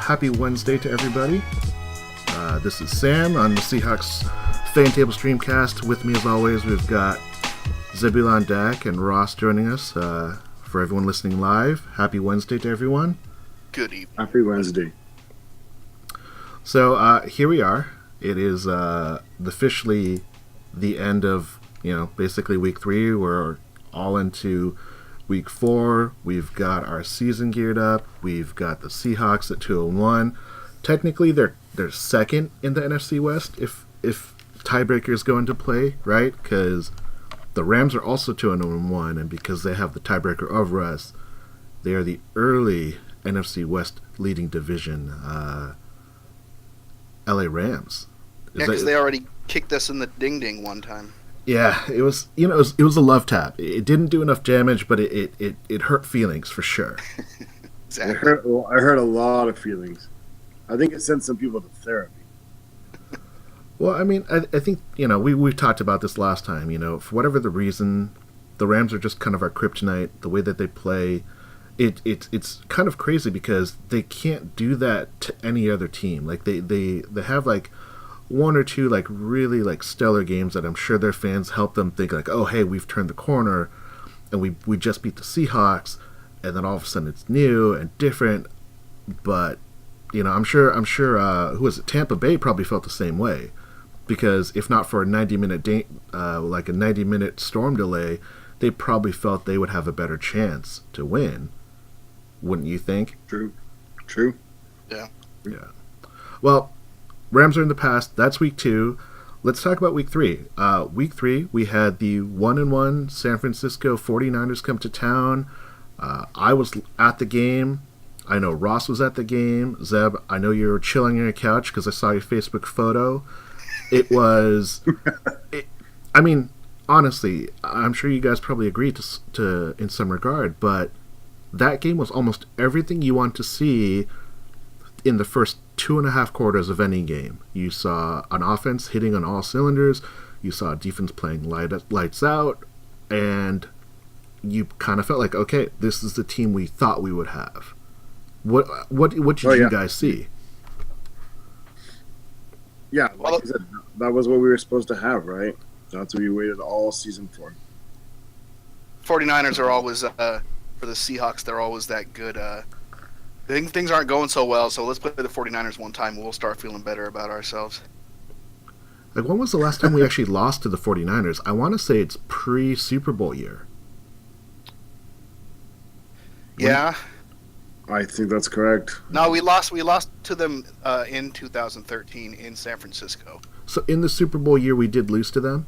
Happy Wednesday to everybody. This is Sam on the Seahawks FanTable Steamcast. With me, as always, we've got Zeb and Ross joining us. For everyone listening live, happy Wednesday to everyone. Good evening. Happy Wednesday. So here we are. It is officially the end of, basically week 3. We're all into week 4. We've got our season geared up. We've got the Seahawks at 2-1. Technically, they're second in the NFC West if tiebreakers go into play, right? Because the Rams are also 2-1, and because they have the tiebreaker over us, they are the early NFC West leading division. LA Rams. Yeah, because they already kicked us in the ding-ding one time. Yeah, it was it was a love tap. It didn't do enough damage, but it hurt feelings for sure. Exactly. I hurt a lot of feelings. I think it sent some people to therapy. Well, I mean, I think, we talked about this last time, for whatever the reason, the Rams are just kind of our kryptonite, the way that they play. It's kind of crazy because they can't do that to any other team. Like, they have, like, one or two, like, really, like, stellar games that I'm sure their fans help them think, like, oh, hey, we've turned the corner, and we just beat the Seahawks, and then all of a sudden it's new and different, but, I'm sure, who was it? Tampa Bay probably felt the same way. Because if not for a 90-minute like a 90-minute storm delay, they probably felt they would have a better chance to win. Wouldn't you think? True. Yeah. Well, Rams are in the past. That's week 2. Let's talk about week 3. Week 3, we had the 1-1 San Francisco 49ers come to town. I was at the game. I know Ross was at the game. Zeb, I know you were chilling on your couch because I saw your Facebook photo. It was, I mean, honestly, I'm sure you guys probably agree to in some regard, but that game was almost everything you want to see in the first 2.5 quarters of any game. You saw an offense hitting on all cylinders, you saw a defense playing lights out, and you kind of felt like, okay, this is the team we thought we would have. What did you guys see? Yeah, like you said, that was what we were supposed to have, right? That's what we waited all season for. 49ers are always, for the Seahawks, they're always that good. Things aren't going so well, so let's play the 49ers one time. We'll start feeling better about ourselves. Like, when was the last time we actually lost to the 49ers? I want to say it's pre-Super Bowl year. Yeah. I think that's correct. No, we lost to them in 2013 in San Francisco. So in the Super Bowl year, we did lose to them?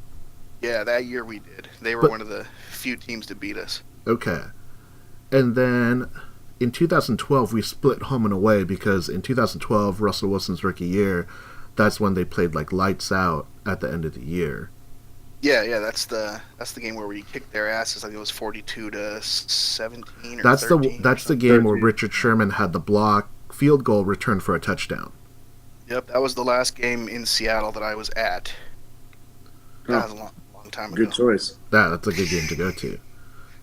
Yeah, that year we did. They were one of the few teams to beat us. Okay. And then in 2012, we split home and away because in 2012, Russell Wilson's rookie year, that's when they played like lights out at the end of the year. Yeah, that's the game where we kicked their asses. Like it was 42-17 or 13. That's the game where Richard Sherman had the block field goal return for a touchdown. Yep, that was the last game in Seattle that I was at. That was a long time ago. Good choice. That's a good game to go to.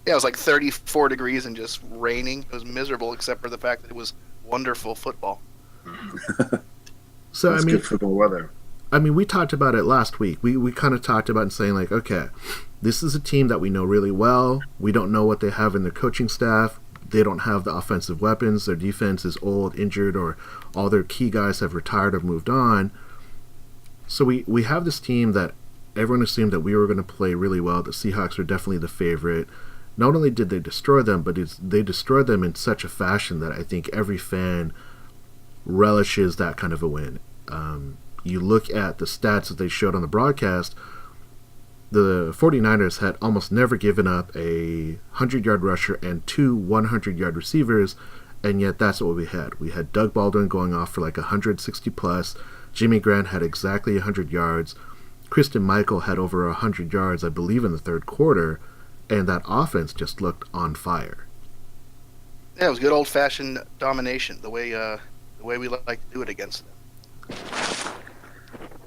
Yeah, it was like 34 degrees and just raining. It was miserable except for the fact that it was wonderful football. So That's good football weather. I mean, we talked about it last week. We kind of talked about and saying, like, okay, this is a team that we know really well. We don't know what they have in their coaching staff. They don't have the offensive weapons. Their defense is old, injured, or all their key guys have retired or moved on. So we have this team that everyone assumed that we were going to play really well. The Seahawks are definitely the favorite. Not only did they destroy them, but they destroyed them in such a fashion that I think every fan relishes that kind of a win. You look at the stats that they showed on the broadcast, the 49ers had almost never given up a 100-yard rusher and 2 100-yard receivers, and yet that's what we had. We had Doug Baldwin going off for like 160-plus. Jimmy Grant had exactly 100 yards. Christian Michael had over 100 yards, I believe, in the third quarter, and that offense just looked on fire. Yeah, it was good old-fashioned domination, the way we like to do it against them.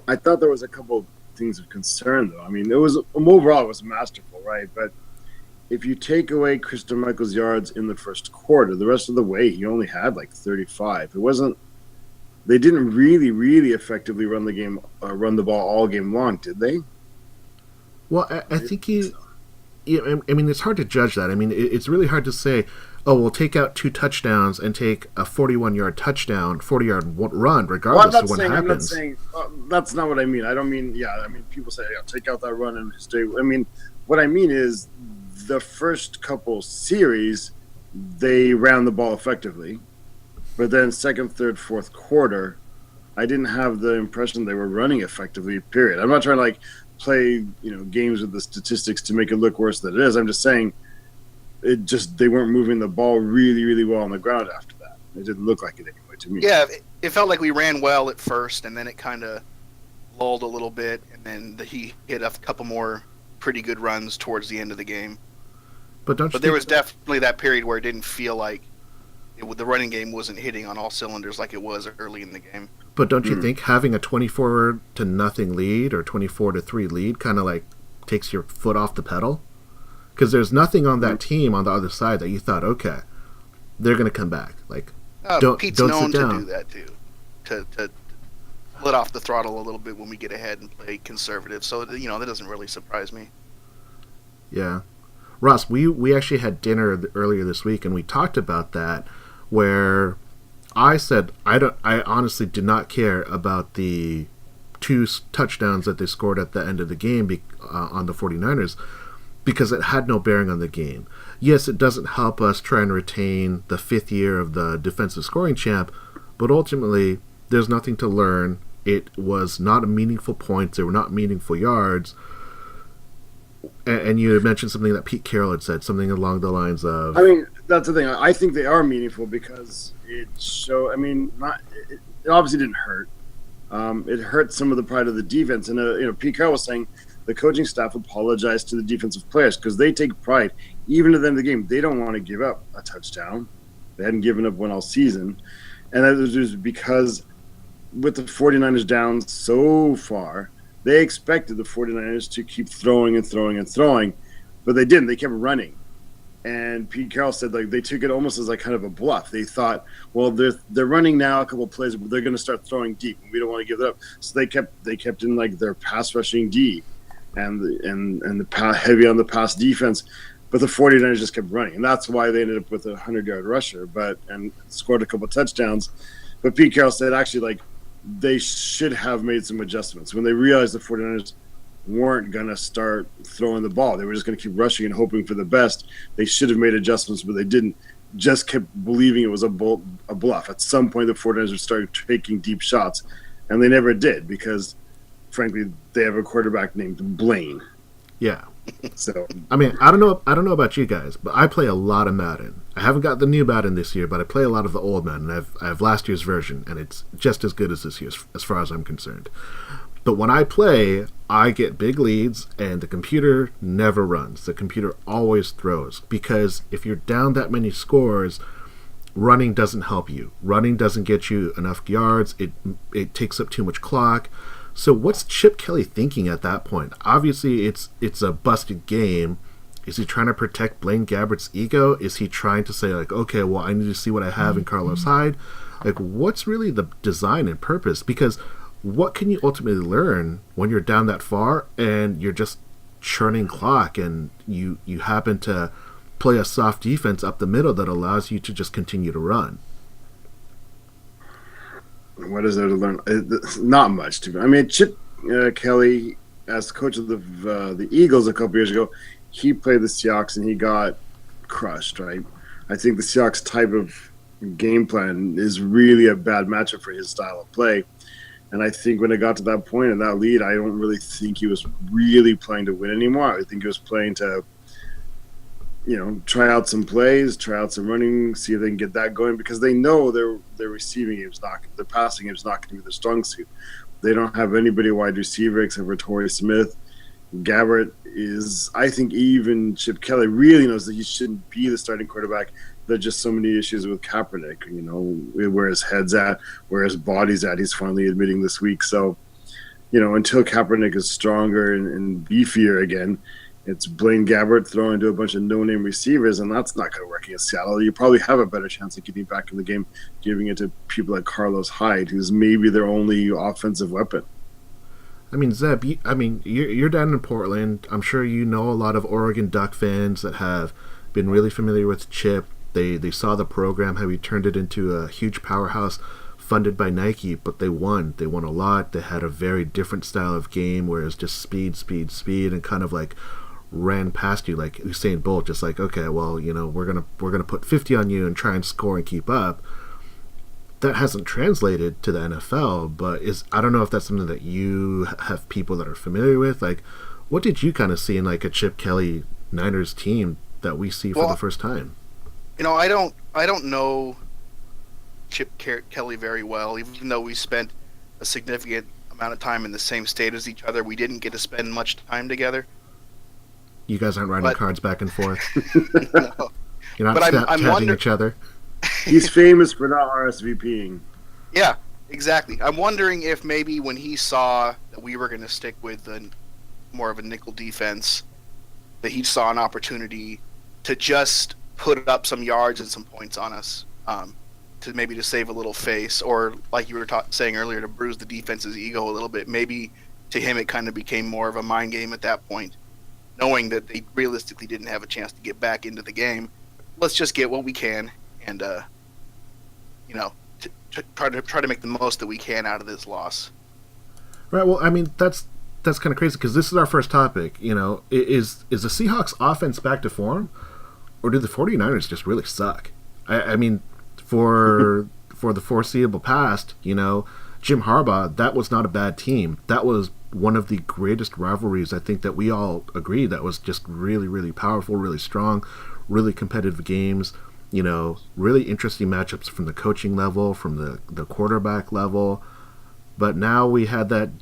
I thought there was a couple of things of concern, though. I mean, overall it was masterful, right? But if you take away Christian Michael's yards in the first quarter, the rest of the way he only had like 35. It wasn't they didn't really effectively run the ball all game long, did they? Well, I think yeah, I mean, it's hard to judge that. I mean, it's really hard to say, oh, we'll take out 2 touchdowns and take a 41-yard touchdown, 40-yard run, regardless of what happens. I'm not saying that's not what I mean. I don't mean, people say, take out that run and stay. I mean, what I mean is the first couple series, they ran the ball effectively. But then second, third, fourth quarter, I didn't have the impression they were running effectively, period. I'm not trying to, play games with the statistics to make it look worse than it is. I'm just saying they weren't moving the ball really well on the ground after that. It didn't look like it anyway to me. Yeah, it felt like we ran well at first, and then it kind of lulled a little bit, and then he hit a couple more pretty good runs towards the end of the game. But there was definitely that period where it didn't feel like the running game wasn't hitting on all cylinders like it was early in the game. But don't you think having a 24-0 lead or 24-3 lead kind of takes your foot off the pedal? Because there's nothing on that team on the other side that you thought, okay, they're going to come back. Pete's known to do that too, to let off the throttle a little bit when we get ahead and play conservative. So that doesn't really surprise me. Yeah, Ross, we actually had dinner earlier this week and we talked about that, where I said I honestly did not care about the 2 touchdowns that they scored at the end of the game on the 49ers, because it had no bearing on the game. Yes, it doesn't help us try and retain the 5th year of the defensive scoring champ, but ultimately there's nothing to learn. It was not a meaningful points. They were not meaningful yards. And you had mentioned something that Pete Carroll had said, something along the lines of... I mean, that's the thing. I think they are meaningful because it obviously didn't hurt. It hurt some of the pride of the defense. And, Pete Carroll was saying the coaching staff apologized to the defensive players because they take pride. Even at the end of the game, they don't want to give up a touchdown. They hadn't given up one all season. And that was just because with the 49ers down so far, they expected the 49ers to keep throwing, but they didn't. They kept running. And Pete Carroll said they took it almost as kind of a bluff. They thought, well, they're running now a couple of plays, but they're going to start throwing deep, and we don't want to give it up. So they kept in their pass rushing D and the heavy on the pass defense. But the 49ers just kept running, and that's why they ended up with a 100-yard rusher, and scored a couple of touchdowns. But Pete Carroll said actually they should have made some adjustments when they realized the 49ers weren't going to start throwing the ball. They were just going to keep rushing and hoping for the best. They should have made adjustments, but they didn't. Just kept believing it was a bluff. At some point, the 49ers would start taking deep shots, and they never did because, frankly, they have a quarterback named Blaine. Yeah. So I mean, I don't know about you guys, but I play a lot of Madden. I haven't got the new Madden this year, but I play a lot of the old Madden. I have last year's version, and it's just as good as this year's, as far as I'm concerned. But when I play, I get big leads, and the computer never runs. The computer always throws, because if you're down that many scores, running doesn't help you. Running doesn't get you enough yards. It takes up too much clock. So what's Chip Kelly thinking at that point? Obviously, it's a busted game. Is he trying to protect Blaine Gabbert's ego? Is he trying to say, okay, well, I need to see what I have in Carlos Hyde? What's really the design and purpose? Because what can you ultimately learn when you're down that far and you're just churning clock and you happen to play a soft defense up the middle that allows you to just continue to run? What is there to learn? Not much. Chip Kelly, as coach of the Eagles a couple years ago, he played the Seahawks and he got crushed, right? I think the Seahawks type of game plan is really a bad matchup for his style of play. And I think when it got to that point and that lead, I don't really think he was really playing to win anymore. I think he was playing to, try out some plays, try out some running, see if they can get that going, because they know their receiving game is not, their passing game is not going to be their strong suit. They don't have anybody wide receiver except for Torrey Smith. Gabbert is, I think even Chip Kelly really knows that he shouldn't be the starting quarterback. There's just so many issues with Kaepernick, where his head's at, where his body's at. He's finally admitting this week. So, until Kaepernick is stronger and beefier again, It's Blaine Gabbert throwing to a bunch of no-name receivers, and that's not going to work against Seattle. You probably have a better chance of getting back in the game, giving it to people like Carlos Hyde, who's maybe their only offensive weapon. I mean, Zeb, you're down in Portland. I'm sure you know a lot of Oregon Duck fans that have been really familiar with Chip. They saw the program, how he turned it into a huge powerhouse funded by Nike, but they won. They won a lot. They had a very different style of game where it was just speed, and kind of like ran past you like Usain Bolt, just like, okay, well, we're gonna put 50 on you and try and score and keep up. That hasn't translated to the NFL, but I don't know if that's something that you have people that are familiar with. Like, what did you kind of see in like a Chip Kelly Niners team that we see for the first time? I don't know Chip Kelly very well. Even though we spent a significant amount of time in the same state as each other, we didn't get to spend much time together. You guys aren't writing cards back and forth. No. You're not tagging each other. He's famous for not RSVPing. Yeah, exactly. I'm wondering if maybe when he saw that we were going to stick with more of a nickel defense, that he saw an opportunity to just put up some yards and some points on us, to save a little face, or like you were saying earlier, to bruise the defense's ego a little bit. Maybe to him it kind of became more of a mind game at that point, knowing that they realistically didn't have a chance to get back into the game. Let's just get what we can and try to make the most that we can out of this loss. Right. Well, I mean, that's kind of crazy because this is our first topic. Is the Seahawks offense back to form, or do the 49ers just really suck? I mean, for the foreseeable past, Jim Harbaugh, that was not a bad team. That was one of the greatest rivalries, I think, that we all agree that was just really, really powerful, really strong, really competitive games. Really interesting matchups from the coaching level, from the quarterback level. But now we had the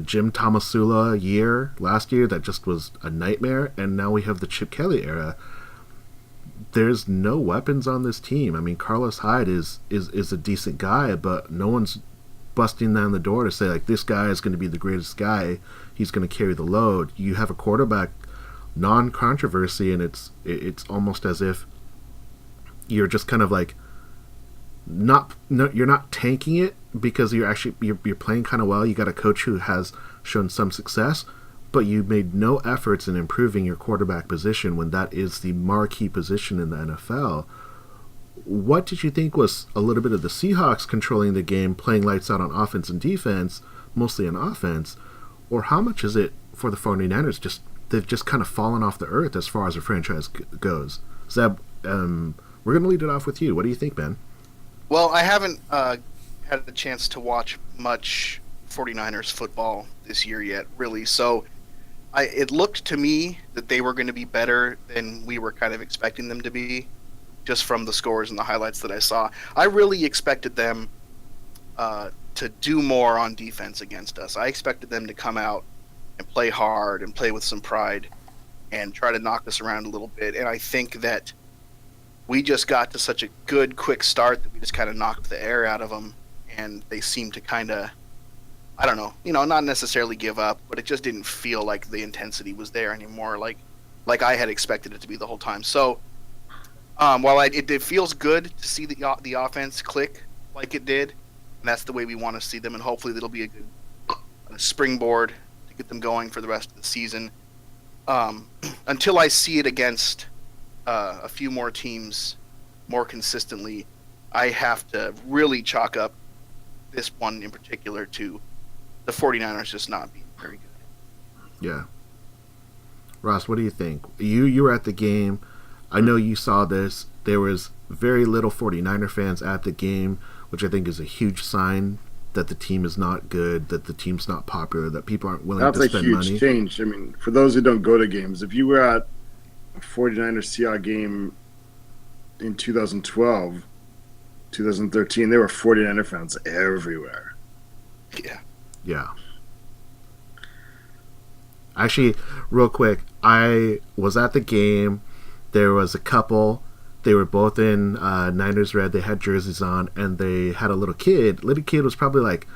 Jim Tomasula year last year that just was a nightmare, and now we have the Chip Kelly era. There's no weapons on this team. I mean, Carlos Hyde is a decent guy, but no one's busting down the door to say, like, this guy is going to be the greatest guy. He's going to carry the load. You have a quarterback non-controversy, and it's almost as if you're just kind of like you're not tanking it because you're playing kind of well. You got a coach who has shown some success, but you made no efforts in improving your quarterback position when that is the marquee position in the NFL. What did you think was a little bit of the Seahawks controlling the game, playing lights out on offense and defense, mostly on offense, or how much is it for the 49ers? They've just kind of fallen off the earth as far as a franchise goes. Zeb, we're going to lead it off with you. What do you think, Ben? Well, I haven't had a chance to watch much 49ers football this year yet, really. So it looked to me that they were going to be better than we were kind of expecting them to be, just from the scores and the highlights that I saw. I really expected them to do more on defense against us. I expected them to come out and play hard and play with some pride and try to knock us around a little bit. And I think that we just got to such a good, quick start that we just kind of knocked the air out of them, and they seemed to kind of, I don't know, not necessarily give up, but it just didn't feel like the intensity was there anymore, like I had expected it to be the whole time. So, while it feels good to see the offense click like it did, and that's the way we want to see them, and hopefully that'll be a good springboard to get them going for the rest of the season. Until I see it against a few more teams more consistently, I have to really chalk up this one in particular to the 49ers just not being very good. Yeah. Ross, what do you think? You were at the game. I know you saw this. There was very little 49er fans at the game, which I think is a huge sign that the team is not good, that the team's not popular, that people aren't willing to spend money. That's a huge change. I mean, for those who don't go to games, if you were at a 49ers Seahawks game in 2012, 2013, there were 49er fans everywhere. Yeah. Actually, real quick, I was at the game. There was a couple. They were both in Niners red. They had jerseys on, and they had a little kid. Little kid was probably like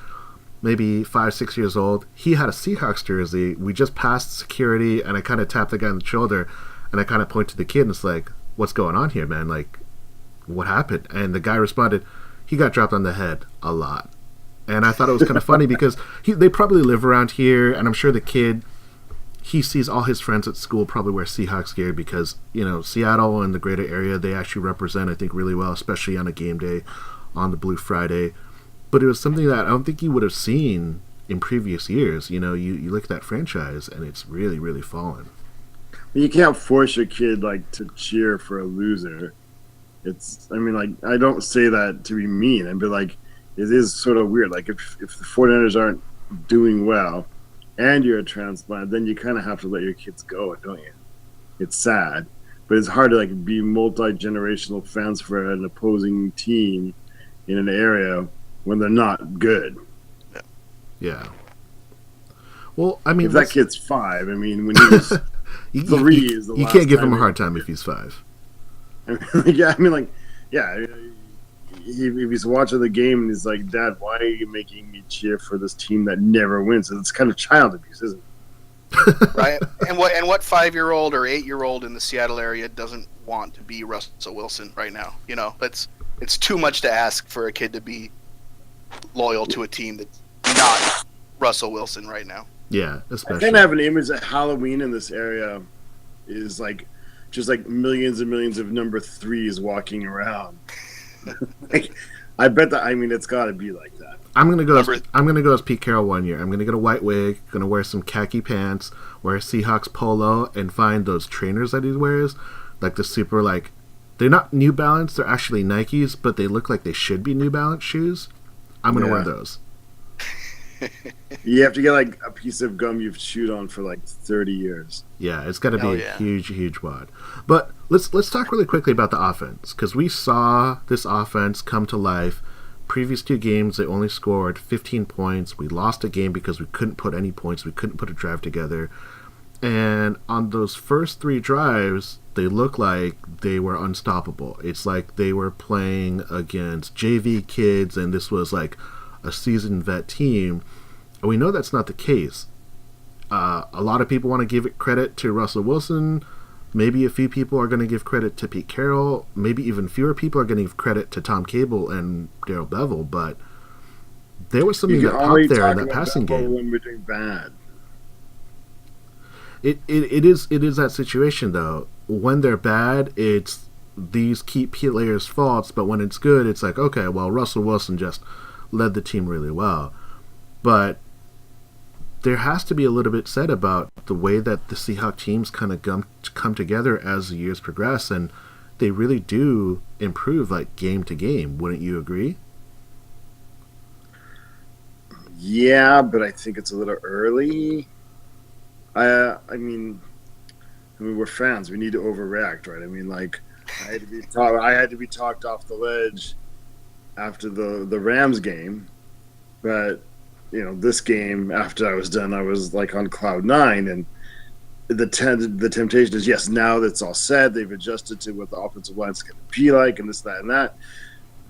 maybe 5, 6 years old. He had a Seahawks jersey. We just passed security, and I kind of tapped the guy on the shoulder, and I kind of point to the kid, and it's like, what's going on here, man? Like, what happened? And the guy responded, he got dropped on the head a lot. And I thought it was kind of funny because they probably live around here, and I'm sure the kid, he sees all his friends at school probably wear Seahawks gear because, Seattle and the greater area, they actually represent, I think, really well, especially on a game day on the Blue Friday. But it was something that I don't think you would have seen in previous years. You look at that franchise, and it's really, really fallen. You can't force your kid, to cheer for a loser. I don't say that to be mean. I'd be like, it is sort of weird. Like, if the 49ers aren't doing well and you're a transplant, then you kind of have to let your kids go, don't you? It's sad. But it's hard to, be multi-generational fans for an opposing team in an area when they're not good. Yeah. Well, I mean, if that kid's 5, when he was 3 is the last you can't give him a time hard time if he's 5. If he's watching the game and he's like, Dad, why are you making me cheer for this team that never wins? And it's kind of child abuse, isn't it? Right. And what 5-year-old or 8-year-old in the Seattle area doesn't want to be Russell Wilson right now? It's too much to ask for a kid to be loyal to a team that's not Russell Wilson right now. Yeah, especially. I kind of have an image that Halloween in this area is just millions and millions of number 3s walking around. I bet that. It's got to be like that. I'm gonna go as Pete Carroll one year. I'm gonna get a white wig, gonna wear some khaki pants, wear a Seahawks polo, and find those trainers that he wears, the super they're not New Balance, they're actually Nikes, but they look like they should be New Balance shoes. I'm gonna wear those. You have to get a piece of gum you've chewed on for 30 years. Yeah, it's got to be a huge, huge wad. But let's talk really quickly about the offense, because we saw this offense come to life. Previous 2 games, they only scored 15 points. We lost a game because we couldn't put any points. We couldn't put a drive together. And on those first 3 drives, they looked like they were unstoppable. It's like they were playing against JV kids, and this was a seasoned vet team. And we know that's not the case. A lot of people want to give credit to Russell Wilson. Maybe a few people are going to give credit to Pete Carroll. Maybe even fewer people are going to give credit to Tom Cable and Darrell Bevel. But there was something that popped there in that passing game. When we're doing bad. It is that situation though. When they're bad, it's these key players' faults. But when it's good, it's like, okay, well, Russell Wilson just led the team really well. But there has to be a little bit said about the way that the Seahawks teams kind of come together as the years progress, and they really do improve game to game. Wouldn't you agree? Yeah, but I think it's a little early. We're fans. We need to overreact, right? I had to be talked off the ledge after the Rams game, but this game, after I was done, I was on cloud 9, and the temptation is, yes, now that's all said, they've adjusted to what the offensive line's going to be like, and this, that, and that.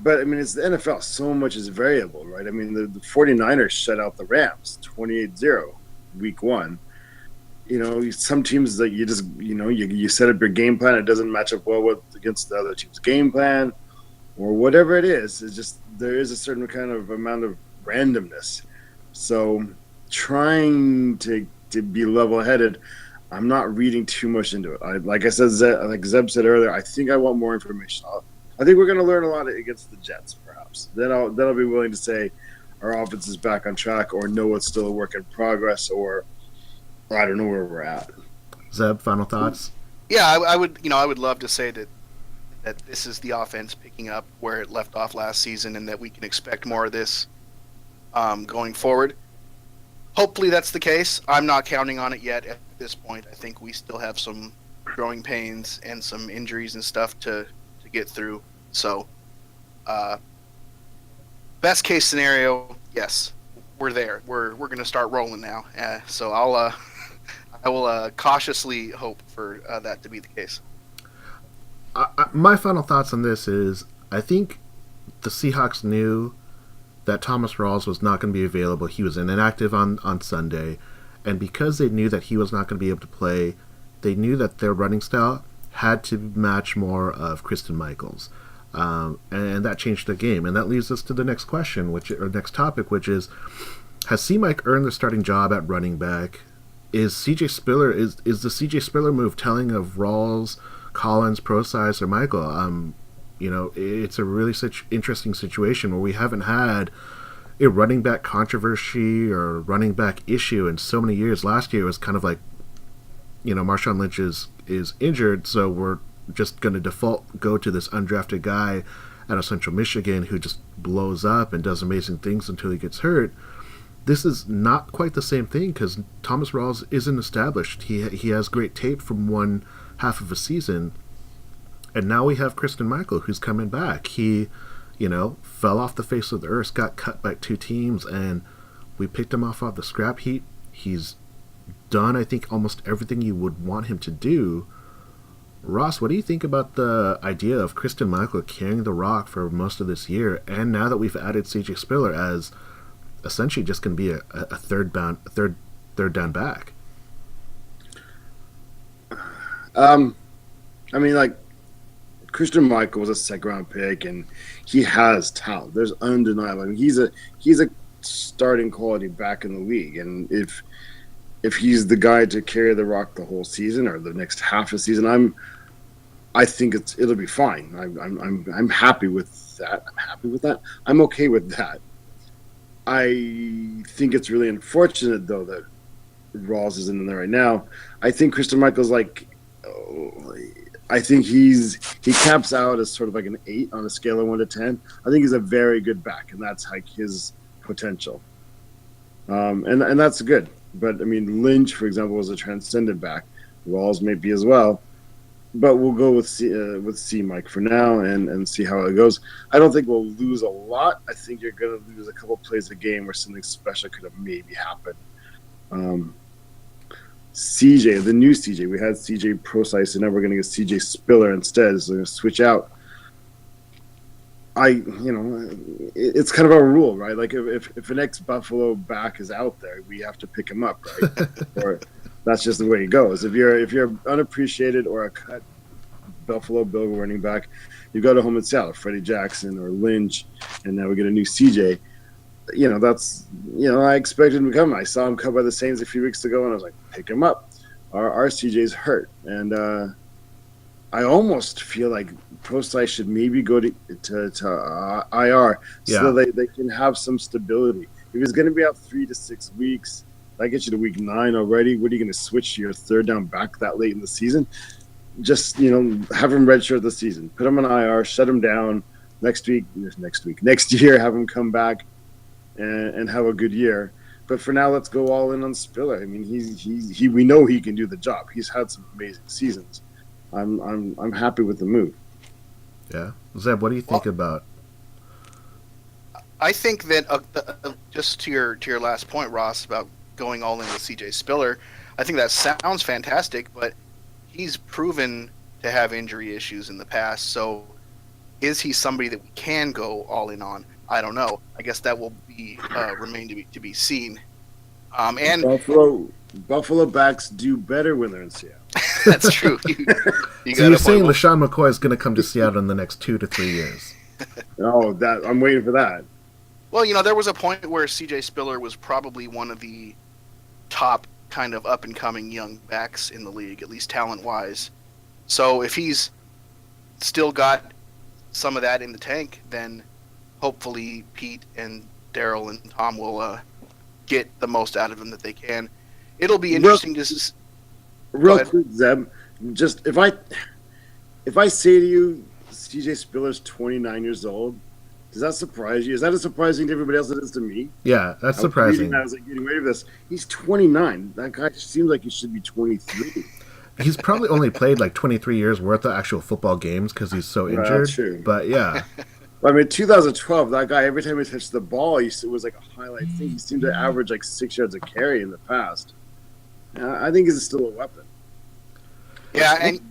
But it's the NFL. So much is variable, right? The 49ers shut out the Rams 28-0 week 1. Some teams you just you set up your game plan, it doesn't match up well against the other team's game plan, or whatever it is. It's just there is a certain kind of amount of randomness. So trying to be level-headed, I'm not reading too much into it. Like Zeb said earlier, I think I want more information. I think we're going to learn a lot against the Jets, perhaps. Then I'll be willing to say our offense is back on track, or no, it's still a work in progress, or I don't know where we're at. Zeb, final thoughts? Yeah, I would love to say that this is the offense picking up where it left off last season, and that we can expect more of this going forward. Hopefully that's the case. I'm not counting on it yet at this point. I think we still have some growing pains and some injuries and stuff to get through. So, best case scenario, yes, we're there. We're going to start rolling now. So I will cautiously hope for that to be the case. My final thoughts on this is, I think the Seahawks knew that Thomas Rawls was not going to be available. He was inactive on Sunday. And because they knew that he was not going to be able to play, they knew that their running style had to match more of Christine Michael's. And that changed the game. And that leads us to the next question, or next topic, which is, has C-Mike earned the starting job at running back? Is CJ Spiller, is the CJ Spiller move telling of Rawls, Collins, Procise, or Michael? It's a really interesting situation where we haven't had a running back controversy or running back issue in so many years. Last year it was kind of like, Marshawn Lynch is injured, so we're just going to default go to this undrafted guy out of Central Michigan who just blows up and does amazing things until he gets hurt. This is not quite the same thing because Thomas Rawls isn't established. He has great tape from one half of a season, and now we have Christine Michael who's coming back. He, fell off the face of the earth, got cut by 2 teams, and we picked him off the scrap heap. He's done, I think, almost everything you would want him to do. Ross, what do you think about the idea of Christine Michael carrying the rock for most of this year, and now that we've added CJ Spiller as essentially just going to be a third down back? Christian Michael was a second-round pick, and he has talent. There's undeniable. he's a starting quality back in the league, and if he's the guy to carry the rock the whole season or the next half a season, I think it'll be fine. I'm happy with that. I'm okay with that. I think it's really unfortunate though that Rawls isn't in there right now. I think Christian Michael's I think he caps out as sort of like an 8 on a scale of 1 to 10. I think he's a very good back, and that's like his potential. And that's good. But Lynch, for example, was a transcendent back. Rawls may be as well. But we'll go with C Mike for now and see how it goes. I don't think we'll lose a lot. I think you're going to lose a couple plays a game where something special could have maybe happened. CJ, the new CJ, we had CJ Procise, and now we're going to get CJ Spiller instead. So we're going to switch out. It's kind of our rule, right? Like if an ex-Buffalo back is out there, we have to pick him up, right? Or that's just the way it goes. If you're unappreciated or a cut Buffalo Bill running back, you go to home in Seattle, Freddie Jackson or Lynch, and now we get a new CJ. I expected him to come. I saw him come by the Saints a few weeks ago, and I was like, pick him up. Our CJ's hurt, and I almost feel like Procise should maybe go to IR so they can have some stability. If he's going to be out 3 to 6 weeks, that gets you to week 9 already. What are you going to switch to your third down back that late in the season? Just have him redshirt the season. Put him on IR, shut him down next year. Have him come back and have a good year. But for now, let's go all in on Spiller. We know he can do the job. He's had some amazing seasons. I'm happy with the move. Yeah, Zeb, what do you think about? I think that just to your last point, Ross, about going all in with CJ Spiller, I think that sounds fantastic, but he's proven to have injury issues in the past. So, is he somebody that we can go all in on? I don't know. I guess that will remain to be seen. And Buffalo backs do better when they're in Seattle. That's true. So you're saying LaShawn McCoy is going to come to Seattle in the next 2 to 3 years? I'm waiting for that. Well, there was a point where CJ Spiller was probably one of the top kind of up-and-coming young backs in the league, at least talent-wise. So if he's still got some of that in the tank, then hopefully Pete and Daryl and Tom will get the most out of him that they can. It'll be interesting to... Real quick, Zeb, just if I say to you CJ Spiller's 29 years old, does that surprise you? Is that as surprising to everybody else as it is to me? Yeah, that's surprising. I was getting ready for this. He's 29. That guy seems like he should be 23. He's probably only played like 23 years worth of actual football games because he's so injured. That's true. But yeah. 2012, that guy, every time he touched the ball, it was like a highlight thing. He seemed to average like 6 yards a carry in the past. I think he's still a weapon. Yeah, and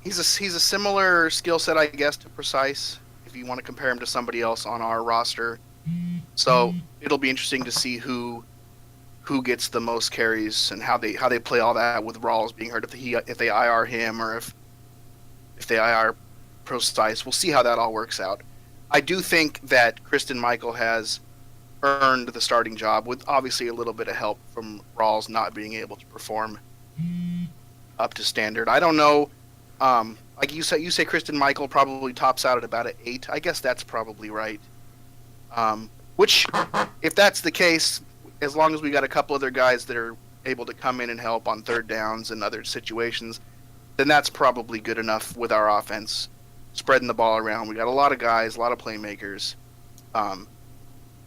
he's a similar skill set, I guess, to Procise. If you want to compare him to somebody else on our roster, So it'll be interesting to see who gets the most carries and how they play all that with Rawls being hurt, if they IR him or if they IR Procise. We'll see how that all works out. I do think that Kristen Michael has earned the starting job with obviously a little bit of help from Rawls not being able to perform up to standard. I don't know. Like you say Kristen Michael probably tops out at about an 8. I guess that's probably right. Which, if that's the case, as long as we got a couple other guys that are able to come in and help on third downs and other situations, then that's probably good enough with our offense, spreading the ball around. We got a lot of guys, a lot of playmakers.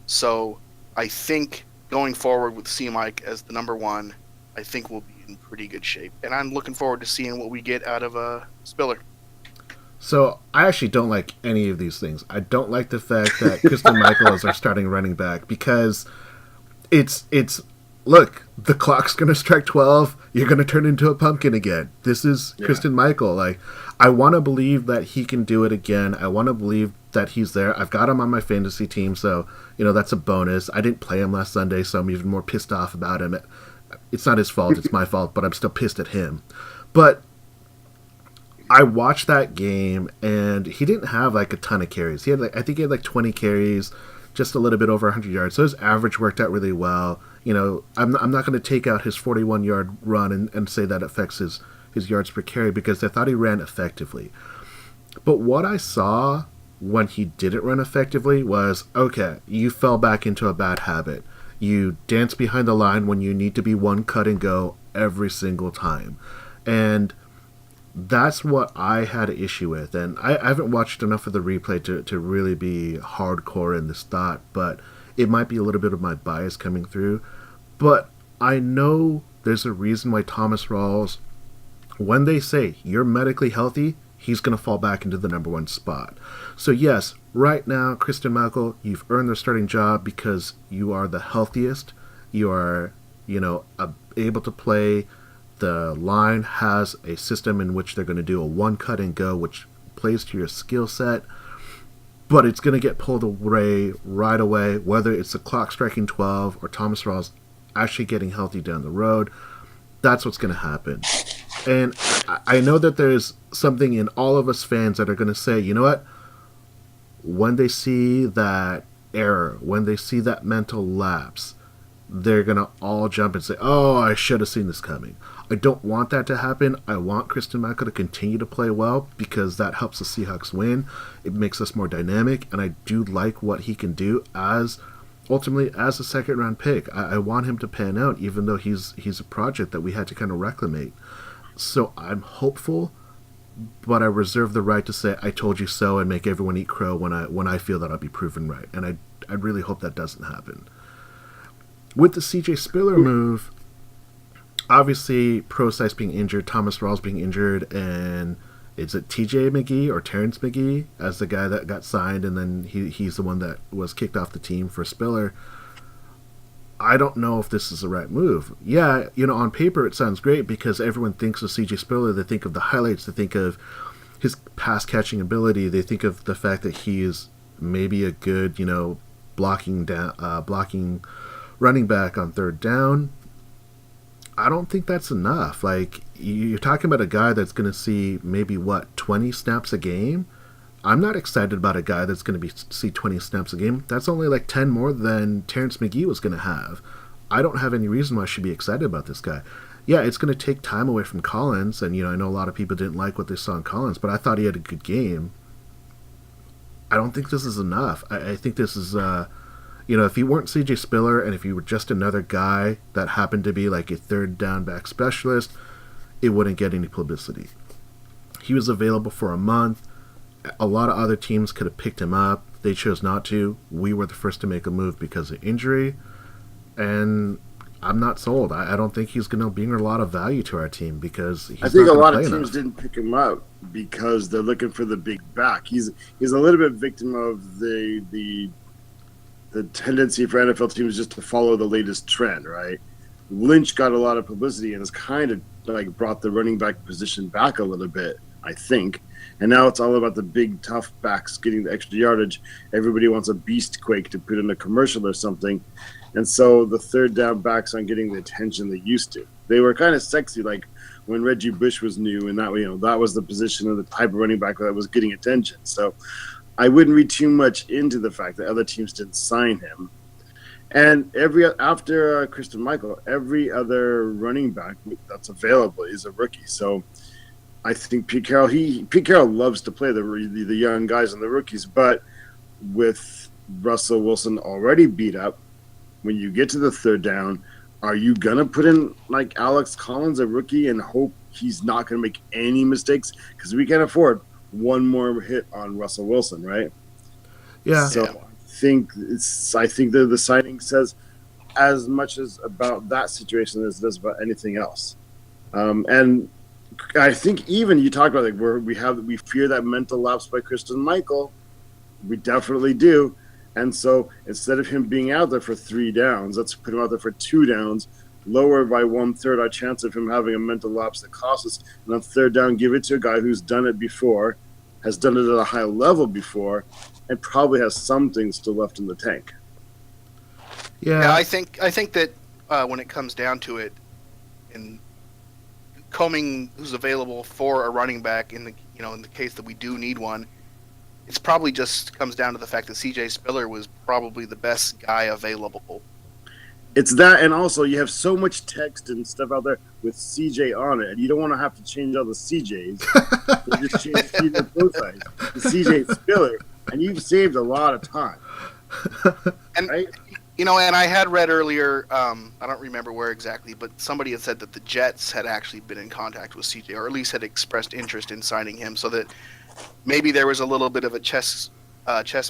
So I think going forward with C-Mike as the number 1, I think we'll be in pretty good shape. And I'm looking forward to seeing what we get out of Spiller. So I actually don't like any of these things. I don't like the fact that Kristen Michael is our starting running back because it's look, the clock's going to strike 12. You're going to turn into a pumpkin again. This is Kristen Michael. Like, I want to believe that he can do it again. I want to believe that he's there. I've got him on my fantasy team, so, that's a bonus. I didn't play him last Sunday, so I'm even more pissed off about him. It's not his fault. It's my fault, but I'm still pissed at him. But I watched that game, and he didn't have, like, a ton of carries. I think he had, 20 carries, just a little bit over 100 yards. So his average worked out really well. I'm not going to take out his 41-yard run and say that affects his yards per carry because I thought he ran effectively. But what I saw when he didn't run effectively was, okay, you fell back into a bad habit. You dance behind the line when you need to be one cut and go every single time. And that's what I had an issue with. And I haven't watched enough of the replay to really be hardcore in this thought, but it might be a little bit of my bias coming through. But I know there's a reason why Thomas Rawls, when they say you're medically healthy, he's going to fall back into the number 1 spot. So yes, right now, Kristen Michael, you've earned the starting job because you are the healthiest. You are, able to play. The line has a system in which they're going to do a one cut and go, which plays to your skill set. But it's going to get pulled away right away, whether it's the clock striking 12 or Thomas Rawls actually getting healthy down the road. That's what's going to happen. And I know that there's something in all of us fans that are going to say, you know what? When they see that error, when they see that mental lapse, they're going to all jump and say, oh, I should have seen this coming. I don't want that to happen. I want Kristen Michael to continue to play well because that helps the Seahawks win. It makes us more dynamic, and I do like what he can do ultimately as a second-round pick. I want him to pan out, even though he's a project that we had to kind of reclimate. So I'm hopeful, but I reserve the right to say I told you so and make everyone eat crow when I feel that I'll be proven right. And I really hope that doesn't happen. With the CJ Spiller move, obviously Procise being injured, Thomas Rawls being injured, and is it TJ McGee or Terrence McGee as the guy that got signed, and then he's the one that was kicked off the team for Spiller. I don't know if this is the right move. Yeah, on paper it sounds great because everyone thinks of CJ Spiller. They think of the highlights. They think of his pass catching ability. They think of the fact that he is maybe a good, blocking running back on third down. I don't think that's enough. Like, you're talking about a guy that's going to see maybe 20 snaps a game. I'm not excited about a guy that's going to see 20 snaps a game. That's only 10 more than Terrence McGee was going to have. I don't have any reason why I should be excited about this guy. Yeah, it's going to take time away from Collins, and I know a lot of people didn't like what they saw in Collins, but I thought he had a good game. I don't think this is enough. I think this is, if he weren't CJ Spiller and if he were just another guy that happened to be a third down back specialist, it wouldn't get any publicity. He was available for a month. A lot of other teams could have picked him up. They chose not to. We were the first to make a move because of injury. And I'm not sold. I don't think he's going to bring a lot of value to our team because he's I think not a lot of enough. teams didn't pick him up because they're looking for the big back. He's a little bit victim of the tendency for NFL teams just to follow the latest trend, right? Lynch got a lot of publicity and has kind of brought the running back position back a little bit, I think. And now it's all about the big, tough backs getting the extra yardage. Everybody wants a beast quake to put in a commercial or something. And so the third down backs aren't getting the attention they used to. They were kind of sexy, like when Reggie Bush was new, and that was the position of the type of running back that was getting attention. So I wouldn't read too much into the fact that other teams didn't sign him. And after Christian Michael, every other running back that's available is a rookie. So I think Pete Carroll loves to play the young guys and the rookies, but with Russell Wilson already beat up, when you get to the third down, are you gonna put in like Alex Collins, a rookie, and hope he's not gonna make any mistakes? Because we can't afford one more hit on Russell Wilson, right? Yeah. So I think that the signing says as much as about that situation as it does about anything else. And I think even you talked about like where we fear that mental lapse by Christian Michael. We definitely do. And so instead of him being out there for 3 downs, let's put him out there for 2 downs, lower by 1/3 our chance of him having a mental lapse that costs us. And on third down, give it to a guy who's done it before, has done it at a high level before, and probably has some things still left in the tank. Yeah, I think that when it comes down to it, in combing who's available for a running back in the case that we do need one, it's probably just comes down to the fact that C.J. Spiller was probably the best guy available. It's that, and also you have so much text and stuff out there with CJ on it, and you don't want to have to change all the CJs. You just change the Procise to CJ Spiller, and you've saved a lot of time. And right? and I had read earlier, I don't remember where exactly, but somebody had said that the Jets had actually been in contact with CJ, or at least had expressed interest in signing him, so that maybe there was a little bit of a chess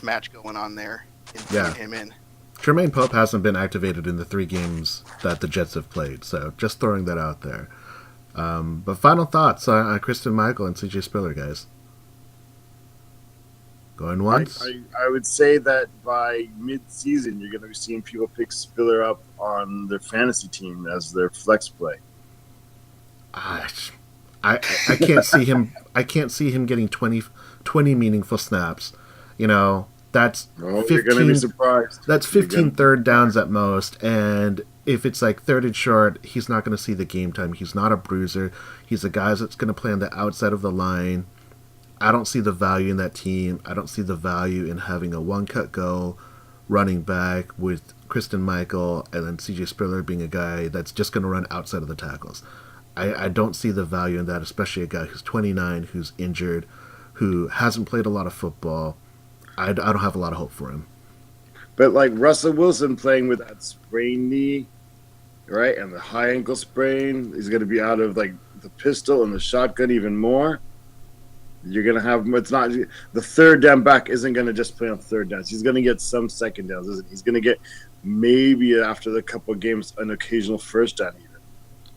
match going on there in bringing him in. Jermaine Pope hasn't been activated in the 3 games that the Jets have played, so just throwing that out there. But final thoughts on Christian Michael and CJ Spiller, guys. Going once? I would say that by mid-season, you're going to be seeing people pick Spiller up on their fantasy team as their flex play. I can't see him. I can't see him getting 20 meaningful snaps. That's 15, you're going to be surprised. That's 15 third downs at most, and if it's like 3rd and short, he's not going to see the game time. He's not a bruiser. He's a guy that's going to play on the outside of the line. I don't see the value in that team. I don't see the value in having a one-cut go running back with Christian Michael and then CJ Spiller being a guy that's just going to run outside of the tackles. I don't see the value in that, especially a guy who's 29, who's injured, who hasn't played a lot of football. I don't have a lot of hope for him. But like Russell Wilson playing with that sprained knee, right, and the high ankle sprain, he's going to be out of like the pistol and the shotgun even more. You're going to have – it's not – the third down back isn't going to just play on third downs. He's going to get some second downs, isn't he? He's going to get maybe after the couple of games an occasional first down even.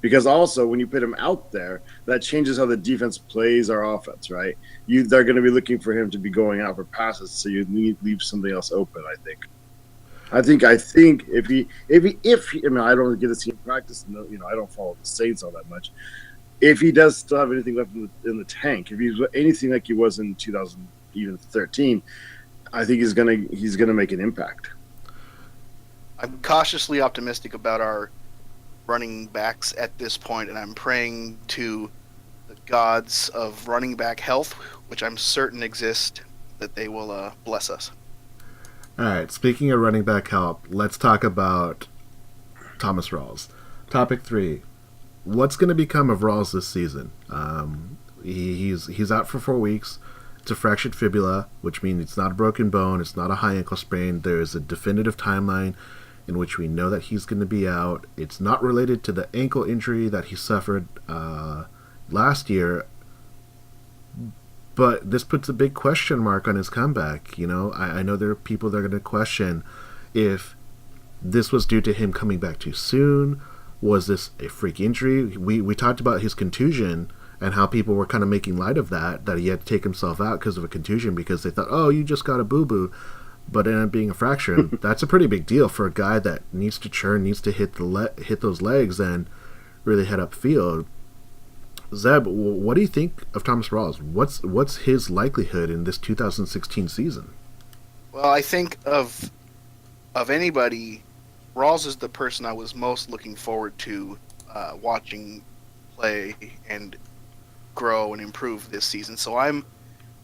Because also when you put him out there, that changes how the defense plays our offense, right? They're going to be looking for him to be going out for passes, so you need to leave something else open, I think. I think if he I mean, I don't get to see him practice, I don't follow the Saints all that much. If he does still have anything left in the tank, if he's anything like he was in 2013, I think he's gonna make an impact. I'm cautiously optimistic about our running backs at this point, and I'm praying to the gods of running back health, which I'm certain exist, that they will bless us. All right, speaking of running back help, let's talk about Thomas Rawls. Topic 3. What's going to become of Rawls this season? He's out for 4 weeks. It's a fractured fibula, which means it's not a broken bone, it's not a high ankle sprain. There's a definitive timeline in which we know that he's going to be out. It's not related to the ankle injury that he suffered last year, but this puts a big question mark on his comeback. I know there are people that are going to question if this was due to him coming back too soon. Was this a freak injury? We talked about his contusion and how people were kind of making light of that he had to take himself out because of a contusion because they thought, oh, you just got a boo-boo. But it ended up being a fracture. And that's a pretty big deal for a guy that needs to churn, needs to hit those legs and really head upfield. Zeb, what do you think of Thomas Rawls? What's his likelihood in this 2016 season? Well, I think of anybody, Rawls is the person I was most looking forward to watching play and grow and improve this season. So I'm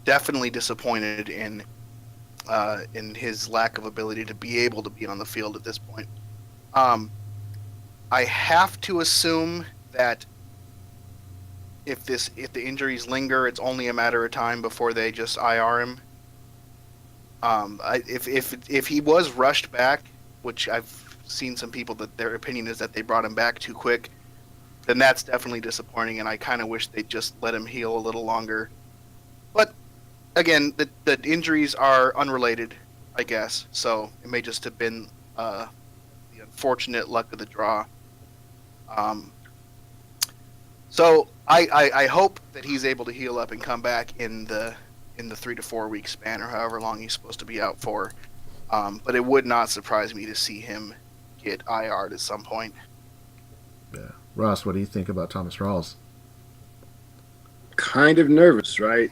definitely disappointed in his lack of ability to be able to be on the field at this point. I have to assume that if the injuries linger, it's only a matter of time before they just IR him. If he was rushed back, which I've seen some people that their opinion is that they brought him back too quick, then that's definitely disappointing, and I kind of wish they'd just let him heal a little longer. But again, the injuries are unrelated, I guess, so it may just have been the unfortunate luck of the draw. So I hope that he's able to heal up and come back in the 3 to 4 week span or however long he's supposed to be out for. But it would not surprise me to see him get IR'd at some point. Yeah. Ross, what do you think about Thomas Rawls? Kind of nervous, right?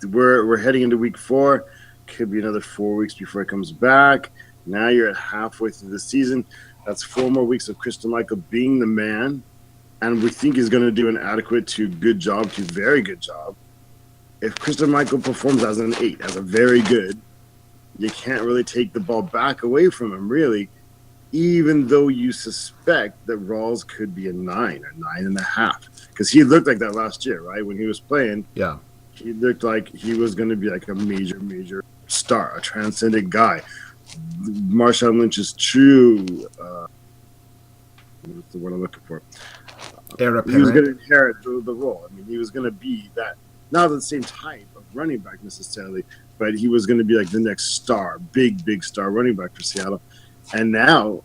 We're heading into week 4. Could be another 4 weeks before he comes back. Now you're at halfway through the season. That's 4 more weeks of Christian Michael being the man. And we think he's going to do an adequate to good job to very good job. If Christian Michael performs as an 8, as a very good, you can't really take the ball back away from him, really, even though you suspect that Rawls could be a 9 or 9.5. Because he looked like that last year, right? When he was playing, Yeah. he looked like he was going to be like a major star, a transcendent guy. Marshawn Lynch's true, what's the word I'm looking for? Heir He was going apparent. to inherit the role. I mean, he was going to be that, not the same type of running back necessarily, but he was going to be like the next star, big star running back for Seattle. And now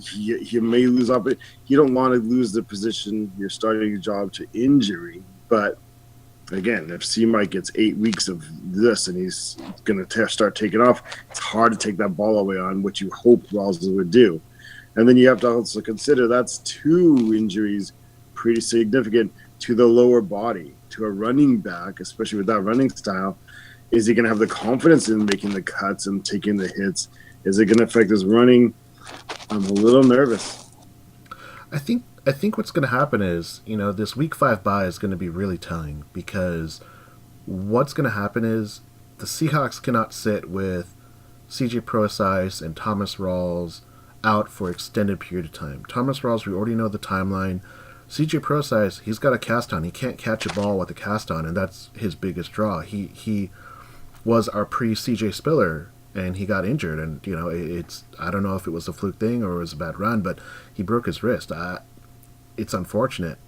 he may lose up. You don't want to lose the position, your starting job, to injury. But again, if C-Mike gets 8 weeks of this and he's going to start taking off, it's hard to take that ball away on what you hope Rawls would do. And then you have to also consider that's 2 injuries, pretty significant to the lower body, to a running back, especially with that running style. Is he going to have the confidence in making the cuts and taking the hits? Is it going to affect his running? I'm a little nervous. I think what's going to happen is, this week 5 bye is going to be really telling, because what's going to happen is the Seahawks cannot sit with CJ Procise and Thomas Rawls out for extended period of time. Thomas Rawls, we already know the timeline. CJ Procise, he's got a cast on. He can't catch a ball with a cast on, and that's his biggest draw. He was our pre-CJ Spiller, and he got injured, and it's, I don't know if it was a fluke thing or it was a bad run, but he broke his wrist. It's unfortunate.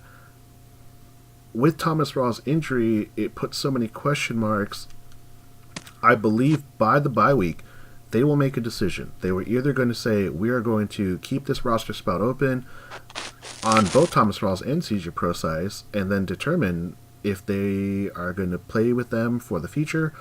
With Thomas Rawls' injury, it puts so many question marks. I believe by the bye week, they will make a decision. They were either going to say, we are going to keep this roster spot open on both Thomas Rawls and CJ Procise, and then determine if they are going to play with them for the future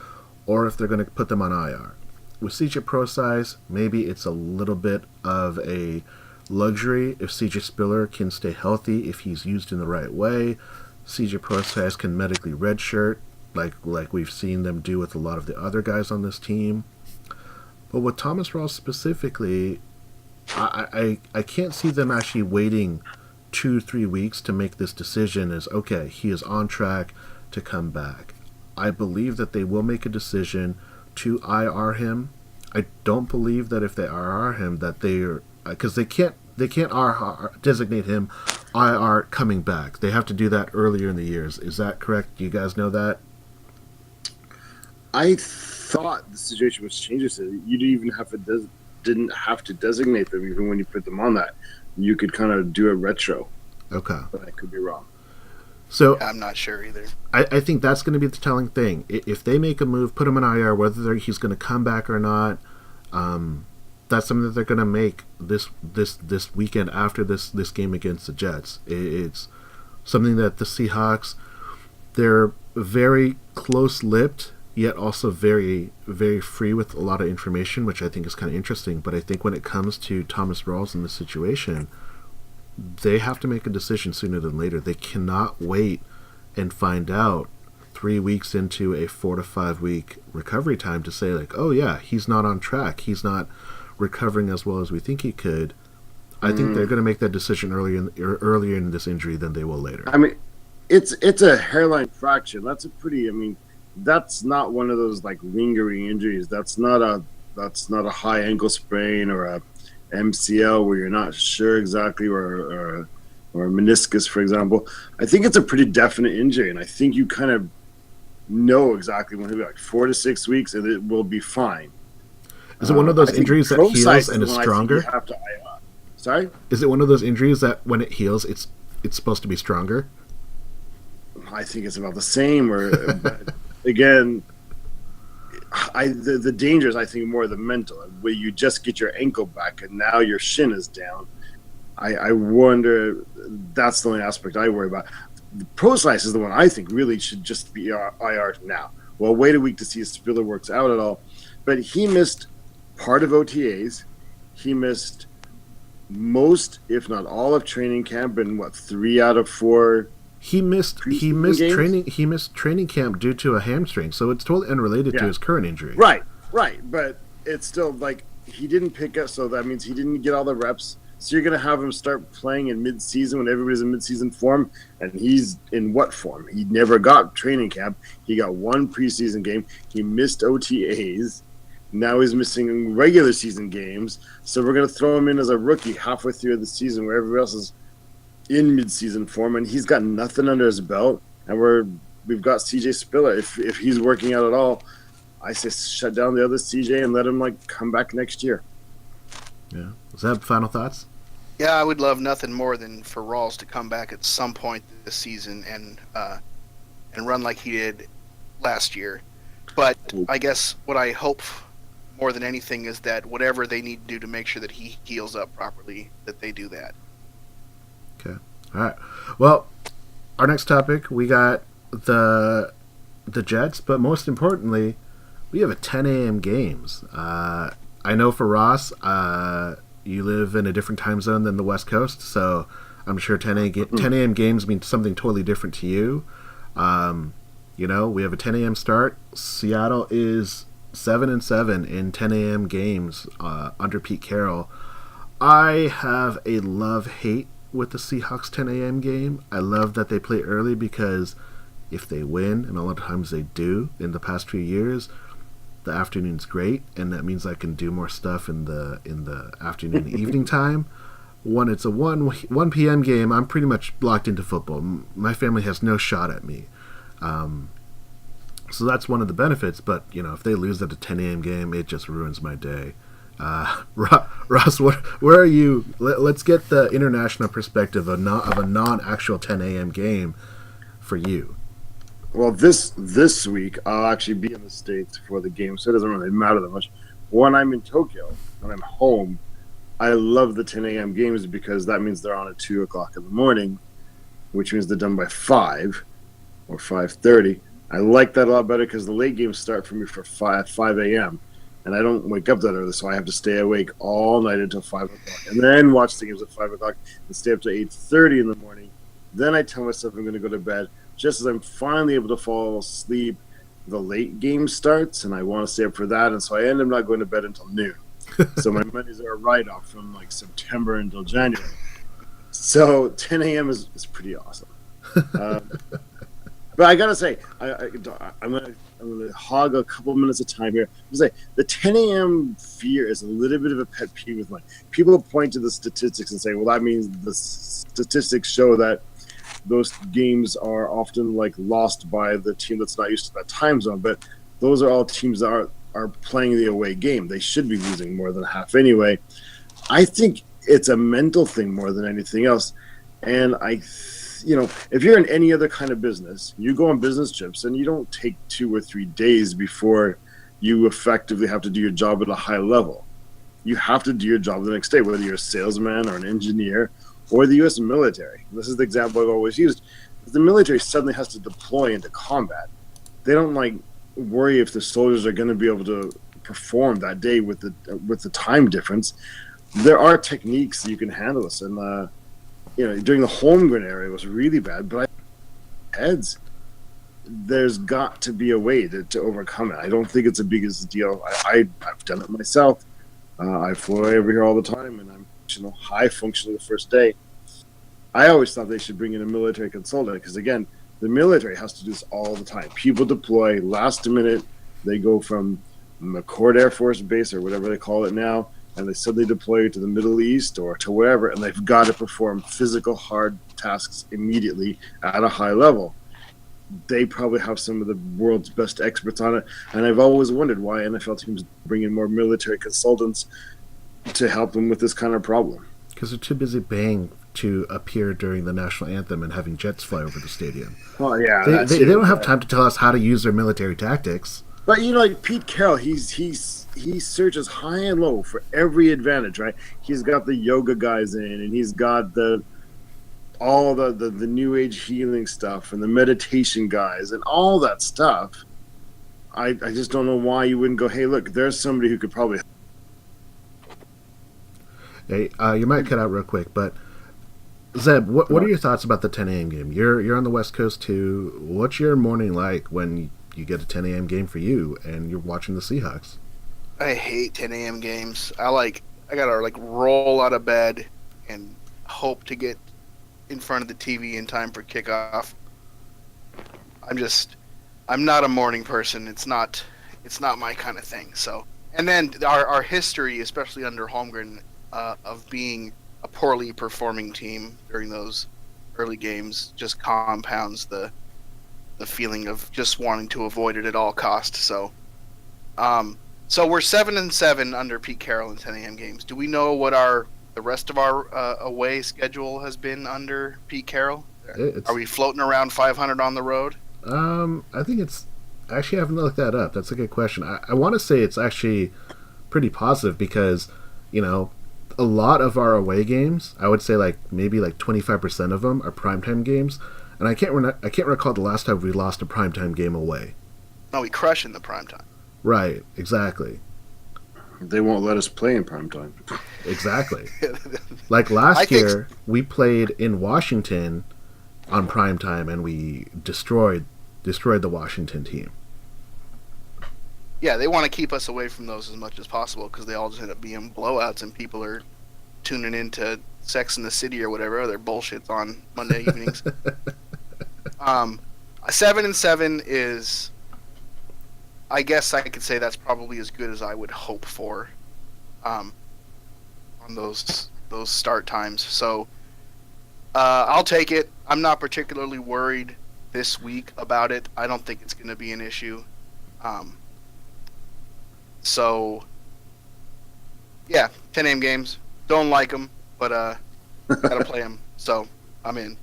or if they're going to put them on IR. With CJ Procise, maybe it's a little bit of a luxury if CJ Spiller can stay healthy, if he's used in the right way. CJ Procise can medically redshirt, like we've seen them do with a lot of the other guys on this team. But with Thomas Rawls specifically, I can't see them actually waiting 2-3 weeks to make this decision as, okay, he is on track to come back. I believe that they will make a decision to IR him. I don't believe that if they IR him that they're, because they can't IR, designate him IR coming back. They have to do that earlier in the years. Is that correct? Do you guys know that? I thought the situation was changed so you didn't have to designate them even when you put them on that. You could kind of do a retro. Okay. But I could be wrong. So I'm not sure either. I think that's going to be the telling thing. If they make a move, put him in IR, whether he's going to come back or not, that's something that they're going to make this weekend after this game against the Jets. It's something that the Seahawks, they're very close-lipped, yet also very, very free with a lot of information, which I think is kind of interesting. But I think when it comes to Thomas Rawls in this situation, they have to make a decision sooner than later. They cannot wait and find out 3 weeks into a 4 to 5 week recovery time to say like, oh yeah, he's not on track. He's not recovering as well as we think he could. I think they're going to make that decision earlier in this injury than they will later. I mean, it's a hairline fracture. That's a pretty. I mean, that's not one of those like lingering injuries. That's not a high ankle sprain or a MCL where you're not sure exactly, or a meniscus, for example. I think it's a pretty definite injury, and I think you kind of know exactly when it'll be like 4 to 6 weeks, and it will be fine. Is it one of those injuries that heals and is stronger? Sorry? Is it one of those injuries that when it heals, it's supposed to be stronger? I think it's about the same. Or again, the danger is, I think, more the mental, where you just get your ankle back and now your shin is down. I wonder. That's the only aspect I worry about. The Procise is the one I think really should just be IR now. Well, wait a week to see if Spiller works out at all. But he missed part of OTAs. He missed most, if not all, of training camp, and 3 out of 4. He missed training camp due to a hamstring, so it's totally unrelated to his current injury. Right. But it's still like he didn't pick up, so that means he didn't get all the reps. So you're going to have him start playing in mid-season when everybody's in mid-season form, and he's in what form? He never got training camp. He got 1 preseason game. He missed OTAs. Now he's missing regular season games. So we're going to throw him in as a rookie halfway through the season where everybody else is in mid-season form, and he's got nothing under his belt. And we've got CJ Spiller. If he's working out at all, I say shut down the other CJ and let him come back next year. Yeah. Zeb, final thoughts? Yeah, I would love nothing more than for Rawls to come back at some point this season and run like he did last year. But I guess what I hope more than anything is that whatever they need to do to make sure that he heals up properly, that they do that. Okay. All right. Well, our next topic, we got the Jets, but most importantly, we have a 10 a.m. games. I know for Ross, you live in a different time zone than the West Coast, so I'm sure 10 a.m. games mean something totally different to you. We have a 10 a.m. start. Seattle is 7-7 in 10 a.m. games under Pete Carroll. I have a love-hate with the Seahawks 10 a.m. game. I love that they play early because if they win, and a lot of times they do in the past few years, the afternoon's great, and that means I can do more stuff in the afternoon and evening time. When it's a 1 p.m. game, I'm pretty much locked into football. My family has no shot at me. So that's one of the benefits, but if they lose at a 10 a.m. game, it just ruins my day. Ross, where are you? Let's get the international perspective of a non-actual 10 a.m. game for you. Well, this week I'll actually be in the States for the game, so it doesn't really matter that much. When I'm in Tokyo, when I'm home, I love the 10 a.m. games because that means they're on at 2 o'clock in the morning, which means they're done by 5 or 5:30. I like that a lot better because the late games start for me for 5 a.m. and I don't wake up that early, so I have to stay awake all night until 5 o'clock and then watch the games at 5 o'clock and stay up to 8:30 in the morning. Then I tell myself I'm going to go to bed. Just as I'm finally able to fall asleep, the late game starts, and I want to stay up for that, and so I end up not going to bed until noon. So my Mondays are a write-off from September until January. So 10 a.m. is pretty awesome. But I gotta say, I'm gonna hog a couple minutes of time here. The 10 a.m. fear is a little bit of a pet peeve of mine. People point to the statistics and say, well, that means the statistics show that those games are often lost by the team that's not used to that time zone. But those are all teams that are playing the away game. They should be losing more than half anyway. I think it's a mental thing more than anything else. And if you're in any other kind of business, you go on business trips and you don't take 2 or 3 days before you effectively have to do your job at a high level. You have to do your job the next day, whether you're a salesman or an engineer or the U.S. military. This is the example I've always used. The military suddenly has to deploy into combat. They don't worry if the soldiers are going to be able to perform that day with the time difference. There are techniques you can handle this, and during the Holmgren era, it was really bad. But heads, there's got to be a way to overcome it. I don't think it's a biggest deal. I've done it myself. I fly over here all the time, and I'm high functioning the first day. I always thought they should bring in a military consultant because, again, the military has to do this all the time. People deploy last minute. They go from McCord Air Force Base or whatever they call it now, and they suddenly deploy to the Middle East or to wherever, and they've got to perform physical, hard tasks immediately at a high level. They probably have some of the world's best experts on it, and I've always wondered why NFL teams bring in more military consultants to help them with this kind of problem. Because they're too busy paying to appear during the national anthem and having jets fly over the stadium. Oh yeah, they don't have time to tell us how to use their military tactics. But like Pete Carroll, he searches high and low for every advantage, right? He's got the yoga guys in, and he's got all the new age healing stuff and the meditation guys and all that stuff. I just don't know why you wouldn't go, hey, look, there's somebody who could probably. Hey, you might cut out real quick, but Zeb, what are your thoughts about the 10 a.m. game? You're on the West Coast too. What's your morning like when you get a 10 a.m. game for you and you're watching the Seahawks? I hate 10 a.m. games. I gotta roll out of bed and hope to get in front of the TV in time for kickoff. I'm not a morning person. It's not my kind of thing. So, and then our history, especially under Holmgren, of being a poorly performing team during those early games just compounds the feeling of just wanting to avoid it at all costs. So so we're 7-7 under Pete Carroll in 10 a.m. games. Do we know what the rest of our away schedule has been under Pete Carroll? Are we floating around 500 on the road? I think it's actually, I haven't looked that up. That's a good question. I want to say it's actually pretty positive because a lot of our away games, I would say maybe 25% of them are primetime games, and I can't recall the last time we lost a primetime game away. No, we crush in the primetime. Right, exactly. They won't let us play in primetime. Exactly. Last year, we played in Washington on primetime, and we destroyed the Washington team. Yeah, they want to keep us away from those as much as possible because they all just end up being blowouts and people are tuning into Sex in the City or whatever other bullshit's on Monday evenings. 7-7 is, I guess I could say that's probably as good as I would hope for on those start times. So I'll take it. I'm not particularly worried this week about it. I don't think it's going to be an issue. So, yeah, 10 a.m. games. Don't like them, but gotta play them. So, I'm in.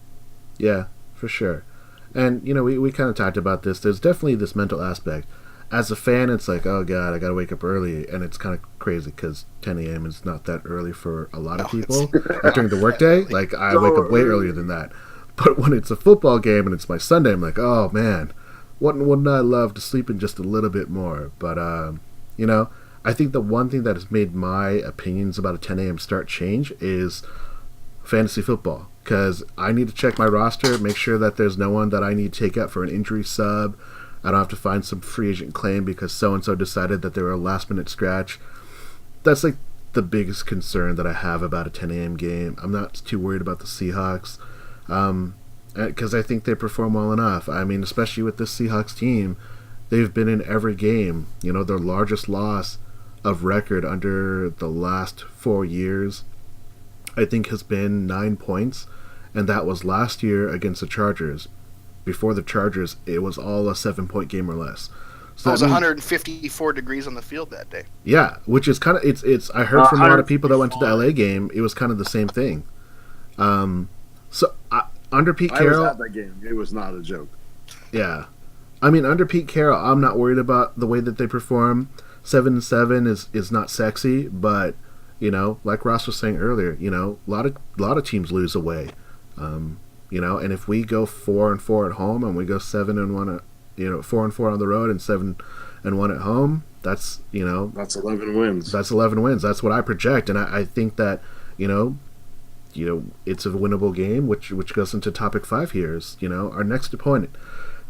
Yeah, for sure. And, we kind of talked about this. There's definitely this mental aspect. As a fan, it's like, oh, God, I gotta wake up early. And it's kind of crazy because 10 a.m. is not that early for a lot of people. During the workday, I wake up way earlier than that. But when it's a football game and it's my Sunday, I'm like, oh, man, wouldn't I love to sleep in just a little bit more? But, I think the one thing that has made my opinions about a 10 a.m. start change is fantasy football. Because I need to check my roster, make sure that there's no one that I need to take out for an injury sub. I don't have to find some free agent claim because so-and-so decided that they were a last-minute scratch. That's the biggest concern that I have about a 10 a.m. game. I'm not too worried about the Seahawks because I think they perform well enough. I mean, especially with this Seahawks team, they've been in every game. Their largest loss of record under the last 4 years, I think, has been 9 points, and that was last year against the Chargers. Before the Chargers, it was all a 7-point game or less. So it was 154 degrees on the field that day. Yeah, which is kind of it's. I heard from a lot of people that went to the LA game, it was kind of the same thing. Under Pete Carroll, I was at that game. It was not a joke. Yeah, I mean, under Pete Carroll, I'm not worried about the way that they perform. 7-7 is not sexy, but like Ross was saying earlier, a lot of teams lose away. And if we go 4-4 at home and we go 7-1 4-4 on the road and 7-1 at home, that's that's 11 wins. That's 11 wins. That's what I project, and I think that it's a winnable game, which goes into topic 5 here. Is our next opponent,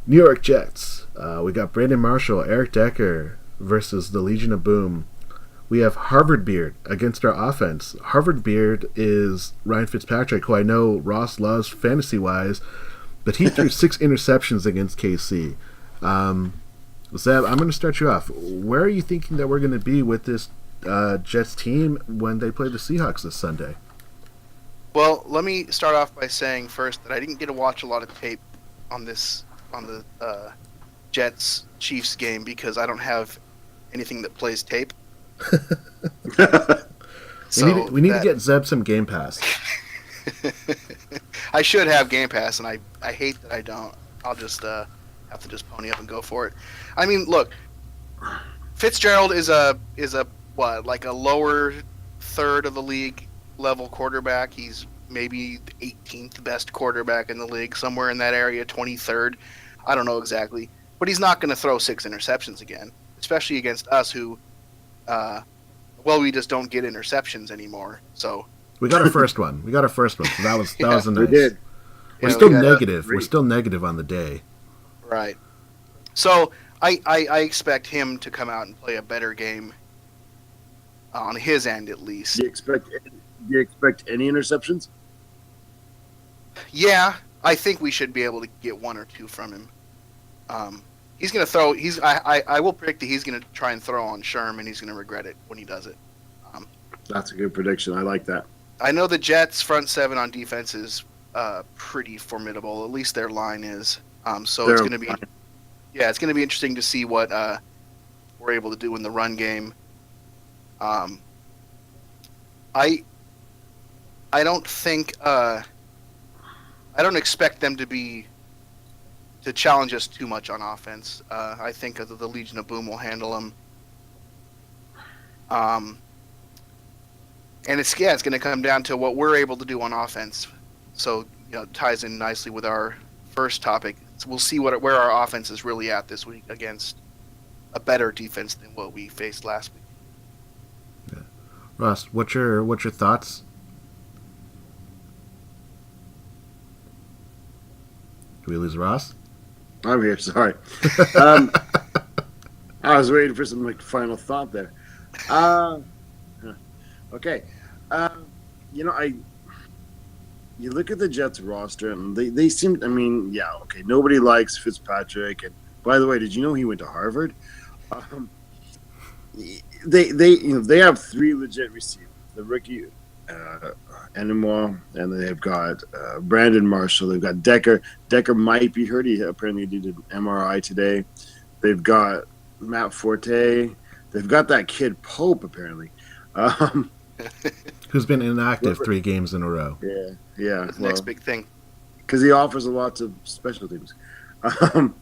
New York Jets. We got Brandon Marshall, Eric Decker versus the Legion of Boom. We have Harvard Beard against our offense. Harvard Beard is Ryan Fitzpatrick, who I know Ross loves fantasy-wise, but he threw 6 interceptions against KC. Zeb, I'm going to start you off. Where are you thinking that we're going to be with this Jets team when they play the Seahawks this Sunday? Well, let me start off by saying first that I didn't get to watch a lot of tape on the Jets-Chiefs game because I don't have anything that plays tape. We need to get Zeb some Game Pass. I should have Game Pass, and I hate that I don't. I'll just have to just pony up and go for it. I mean, look, Fitzgerald is a like a lower third of the league level quarterback. He's maybe the 18th best quarterback in the league, somewhere in that area, 23rd. I don't know exactly, but he's not going to throw 6 interceptions again, especially against us who. We just don't get interceptions anymore. So we got our first one. So that was a nice. We did. We're still negative. We're still negative on the day. Right. So I expect him to come out and play a better game on his end, at least. Do you expect any interceptions? Yeah, I think we should be able to get 1 or 2 from him. He's going to throw. I will predict that he's going to try and throw on Sherman. He's going to regret it when he does it. That's a good prediction. I like that. I know the Jets' front 7 on defense is pretty formidable. At least their line is. So it's going to be. Yeah, it's going to be interesting to see what we're able to do in the run game. I don't think. I don't expect them to challenge us too much on offense. I think the Legion of Boom will handle them. And it's going to come down to what we're able to do on offense. So it ties in nicely with our first topic. So we'll see where our offense is really at this week against a better defense than what we faced last week. Yeah. Ross, what's your thoughts? Did we lose Ross? I'm here. Sorry. I was waiting for some final thought there. Okay. You look at the Jets roster, and they seem. I mean, yeah, okay. Nobody likes Fitzpatrick, and by the way, did you know he went to Harvard? They have 3 legit receivers. The rookie, Enema, and they've got Brandon Marshall. They've got Decker. Decker might be hurt. He apparently did an MRI today. They've got Matt Forte. They've got that kid Pope apparently. Who's been inactive 3 games in a row. Yeah. That's the next big thing. Because he offers a lot of special teams. I don't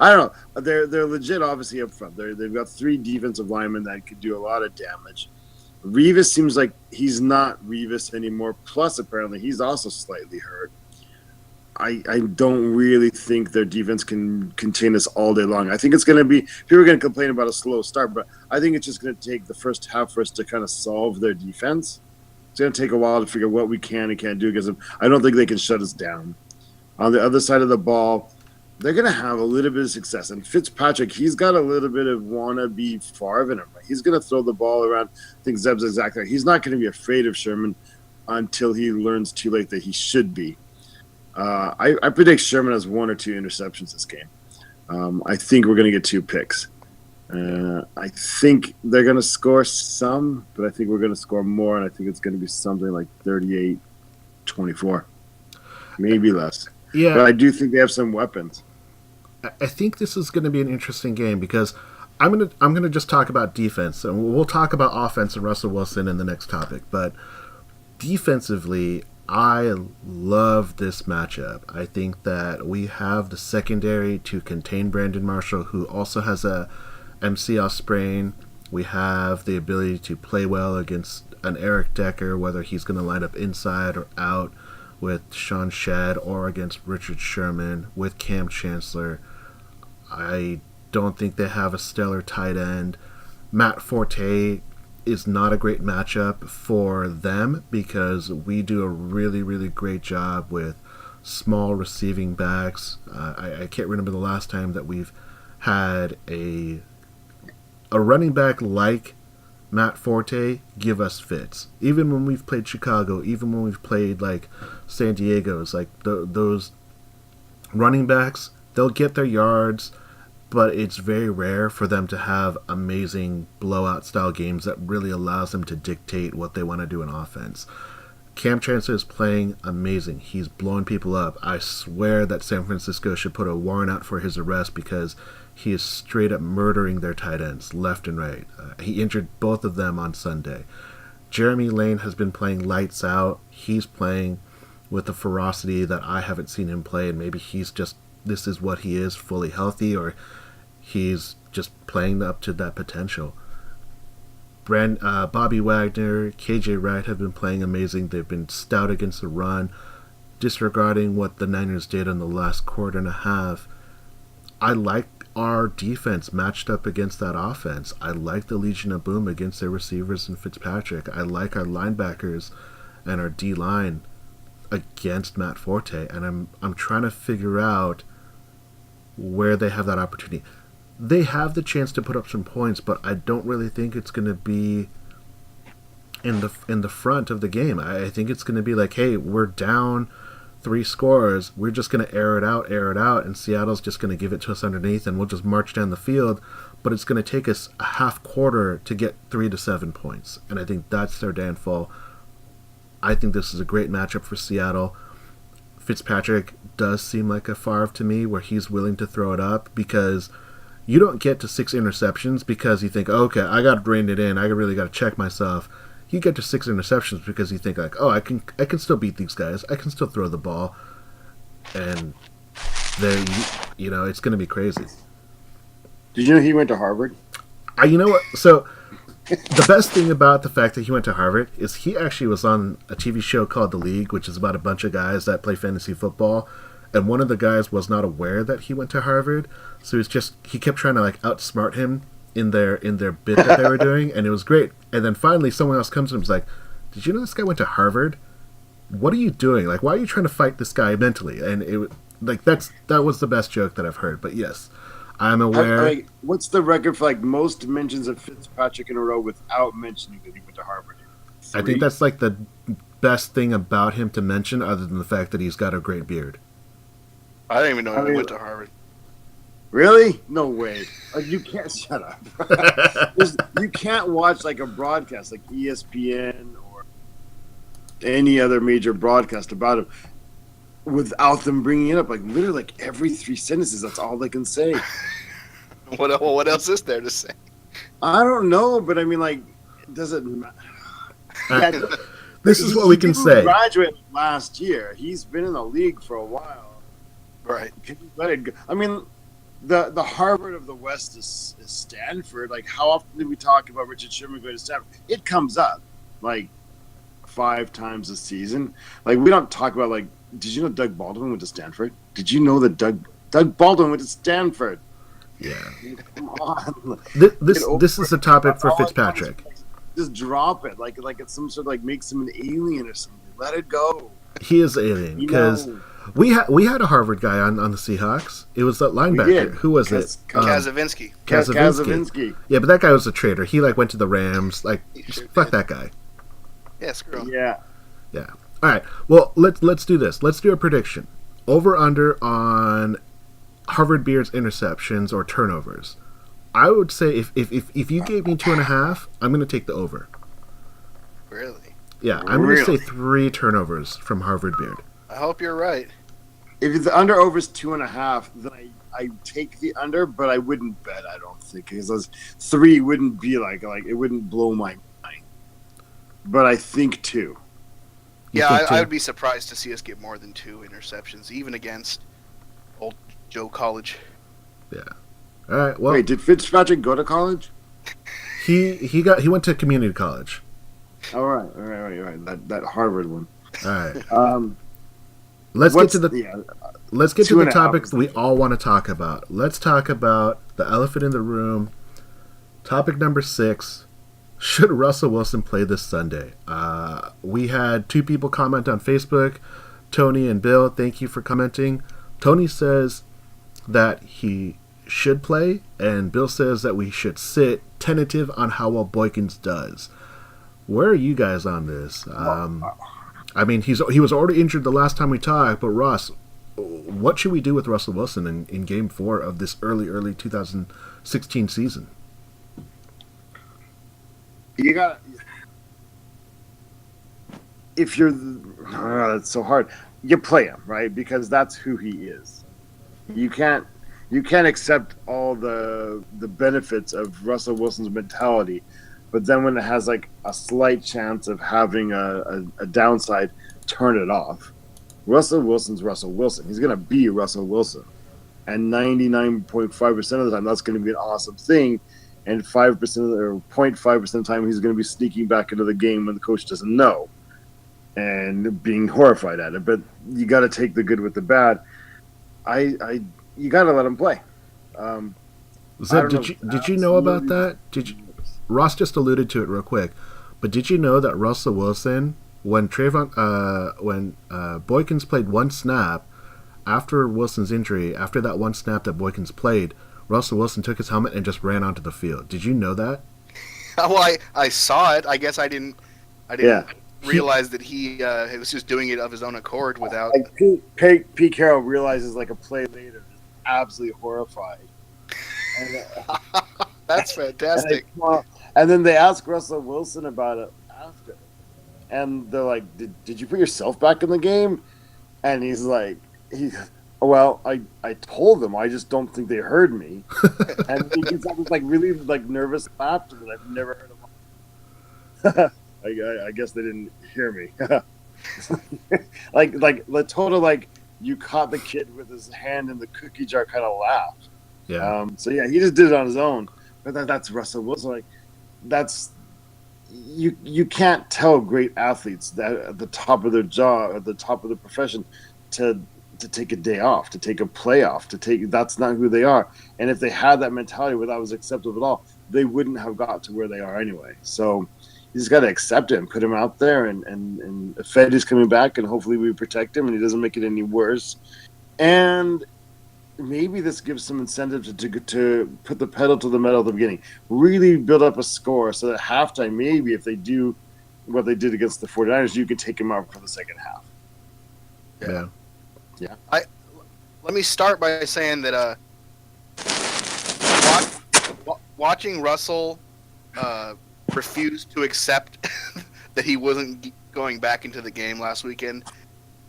know. They're legit, obviously, up front. They've got 3 defensive linemen that could do a lot of damage. Revis seems like he's not Revis anymore. Plus, apparently, he's also slightly hurt. I don't really think their defense can contain us all day long. I think it's going to be – people are going to complain about a slow start, but I think it's just going to take the first half for us to kind of solve their defense. It's going to take a while to figure what we can and can't do against them. I don't think they can shut us down. On the other side of the ball, they're going to have a little bit of success. And Fitzpatrick, he's got a little bit of wannabe Favre in him. He's going to throw the ball around. I think Zeb's exactly right. He's not going to be afraid of Sherman until he learns too late that he should be. I predict Sherman has 1 or 2 interceptions this game. I think we're going to get 2 picks. I think they're going to score some, but I think we're going to score more, and I think it's going to be something like 38-24. Maybe less. Yeah. But I do think they have some weapons. I think this is going to be an interesting game because I'm gonna just talk about defense, and we'll talk about offense and Russell Wilson in the next topic. But defensively, I love this matchup. I think that we have the secondary to contain Brandon Marshall, who also has a MCL sprain. We have the ability to play well against an Eric Decker, whether he's going to line up inside or out with Sean Shedd, or against Richard Sherman with Cam Chancellor. I don't think they have a stellar tight end. Matt Forte is not a great matchup for them because we do a really, really great job with small receiving backs. I can't remember the last time that we've had a running back like Matt Forte give us fits. Even when we've played Chicago, even when we've played like San Diego's, like those running backs, they'll get their yards, but it's very rare for them to have amazing blowout style games that really allows them to dictate what they want to do in offense. Cam Chancellor is playing amazing. He's blowing people up. I swear that San Francisco should put a warrant out for his arrest because he is straight up murdering their tight ends left and right. He injured both of them on Sunday. Jeremy Lane has been playing lights out. He's playing with a ferocity that I haven't seen him play, and maybe this is what he is, fully healthy, or he's just playing up to that potential. Bobby Wagner, KJ Wright have been playing amazing. They've been stout against the run, disregarding what the Niners did in the last quarter and a half. I like our defense matched up against that offense. I like the Legion of Boom against their receivers and Fitzpatrick. I like our linebackers and our D-line against Matt Forte, and I'm trying to figure out where they have that opportunity. They have the chance to put up some points, but I don't really think it's going to be in the front of the game. I think it's going to be like, hey, we're down 3 scores. We're just going to air it out, and Seattle's just going to give it to us underneath, and we'll just march down the field. But it's going to take us a half quarter to get 3 to 7 points, and I think that's their downfall. I think this is a great matchup for Seattle. Fitzpatrick does seem like a Favre to me, where he's willing to throw it up, because you don't get to 6 interceptions because you think, okay, I got to rein it in. I really got to check myself. You get to 6 interceptions because you think like, oh, I can still beat these guys. I can still throw the ball, and then it's going to be crazy. Did you know he went to Harvard? You know what? So the best thing about the fact that he went to Harvard is he actually was on a TV show called The League, which is about a bunch of guys that play fantasy football. And one of the guys was not aware that he went to Harvard, so he kept trying to like outsmart him in their bit that they were doing, and it was great. And then finally, someone else comes to him and is like, "Did you know this guy went to Harvard? What are you doing? Like, why are you trying to fight this guy mentally?" And that was the best joke that I've heard. But yes, I'm aware. What's the record for like most mentions of Fitzpatrick in a row without mentioning that he went to Harvard? 3? I think that's like the best thing about him to mention, other than the fact that he's got a great beard. I didn't even know he went to Harvard. Really? No way. Like, you can't shut up. You can't watch like a broadcast like ESPN or any other major broadcast about him without them bringing it up. Like literally, like every 3 sentences, that's all they can say. What else is there to say? I don't know, but I mean, like, does it matter? This is what we can say. He graduated last year. He's been in the league for a while. Right. Let it go. I mean, the Harvard of the West is Stanford. Like, how often do we talk about Richard Sherman going to Stanford? It comes up like 5 times a season. Like, we don't talk about, like, did you know Doug Baldwin went to Stanford? Did you know that Doug Baldwin went to Stanford? Yeah. Come on. This is a topic for Fitzpatrick. Just drop it. Like it's some sort of like makes him an alien or something. Let it go. He is alien because we had a Harvard guy on the Seahawks. It was that linebacker. Who was it? Kazavinsky. Kazavinsky. Yeah, but that guy was a traitor. He like went to the Rams. Like, fuck that guy. Yeah, screw him. Yeah. Yeah. All right. Well, let's do this. Let's do a prediction. Over under on Harvard Beard's interceptions or turnovers. I would say if you gave me 2.5, I'm going to take the over. Really? Yeah, I'm going to say 3 turnovers from Harvard Beard. I hope you're right. If the under over is 2.5, then I take the under, but I wouldn't bet. I don't think because those 3 wouldn't be like it wouldn't blow my mind. But I think 2. I would be surprised to see us get more than 2 interceptions, even against old Joe College. Yeah. All right. Well, wait, did Fitzpatrick go to college? He went to community college. All right. That Harvard one. All right. Let's get to the topics we all want to talk about. Let's talk about the elephant in the room. Topic number 6: Should Russell Wilson play this Sunday? We had two people comment on Facebook, Tony and Bill. Thank you for commenting. Tony says that he should play, and Bill says that we should sit tentative on how well Boykins does. Where are you guys on this? I mean, he was already injured the last time we talked, but Ross, what should we do with Russell Wilson in Game 4 of this early 2016 season? You got, if you're, that's so hard. You play him, right? Because that's who he is. You can't accept all the benefits of Russell Wilson's mentality, but then when it has like a slight chance of having a downside, turn it off. Russell Wilson's Russell Wilson. He's gonna be Russell Wilson, and 99.5% of the time, that's gonna be an awesome thing. And 5% or 0.5% of the time, he's going to be sneaking back into the game when the coach doesn't know and being horrified at it. But you got to take the good with the bad. You got to let him play. Zeb, did you know about that? Ross just alluded to it real quick, but did you know that Russell Wilson, when Boykins played one snap after Wilson's injury, after that one snap that Boykins played, Russell Wilson took his helmet and just ran onto the field. Did you know that? Well, I saw it. I guess I didn't realize that he was just doing it of his own accord without. Like Pete Carroll realizes like a play later, absolutely horrified. And, that's fantastic. And then they ask Russell Wilson about it after, and they're like, "Did you put yourself back in the game?" And he's like, well, I told them. I just don't think they heard me. And he gets up with like really like nervous laughter that I've never heard of. I guess they didn't hear me. like the total like you caught the kid with his hand in the cookie jar kind of laugh. Yeah. So yeah, he just did it on his own. But that's Russell Wilson. Like that's you can't tell great athletes that at the top of their job, at the top of their profession, to take a day off, to take a play off, that's not who they are. And if they had that mentality where that was acceptable at all, they wouldn't have got to where they are anyway. So you just got to accept it and put him out there. And Fed is coming back, and hopefully we protect him and he doesn't make it any worse. And maybe this gives some incentive to put the pedal to the metal at the beginning, really build up a score so that halftime, maybe if they do what they did against the 49ers, you could take him out for the second half. Yeah. Yeah. Let me start by saying that watching Russell refuse to accept that he wasn't going back into the game last weekend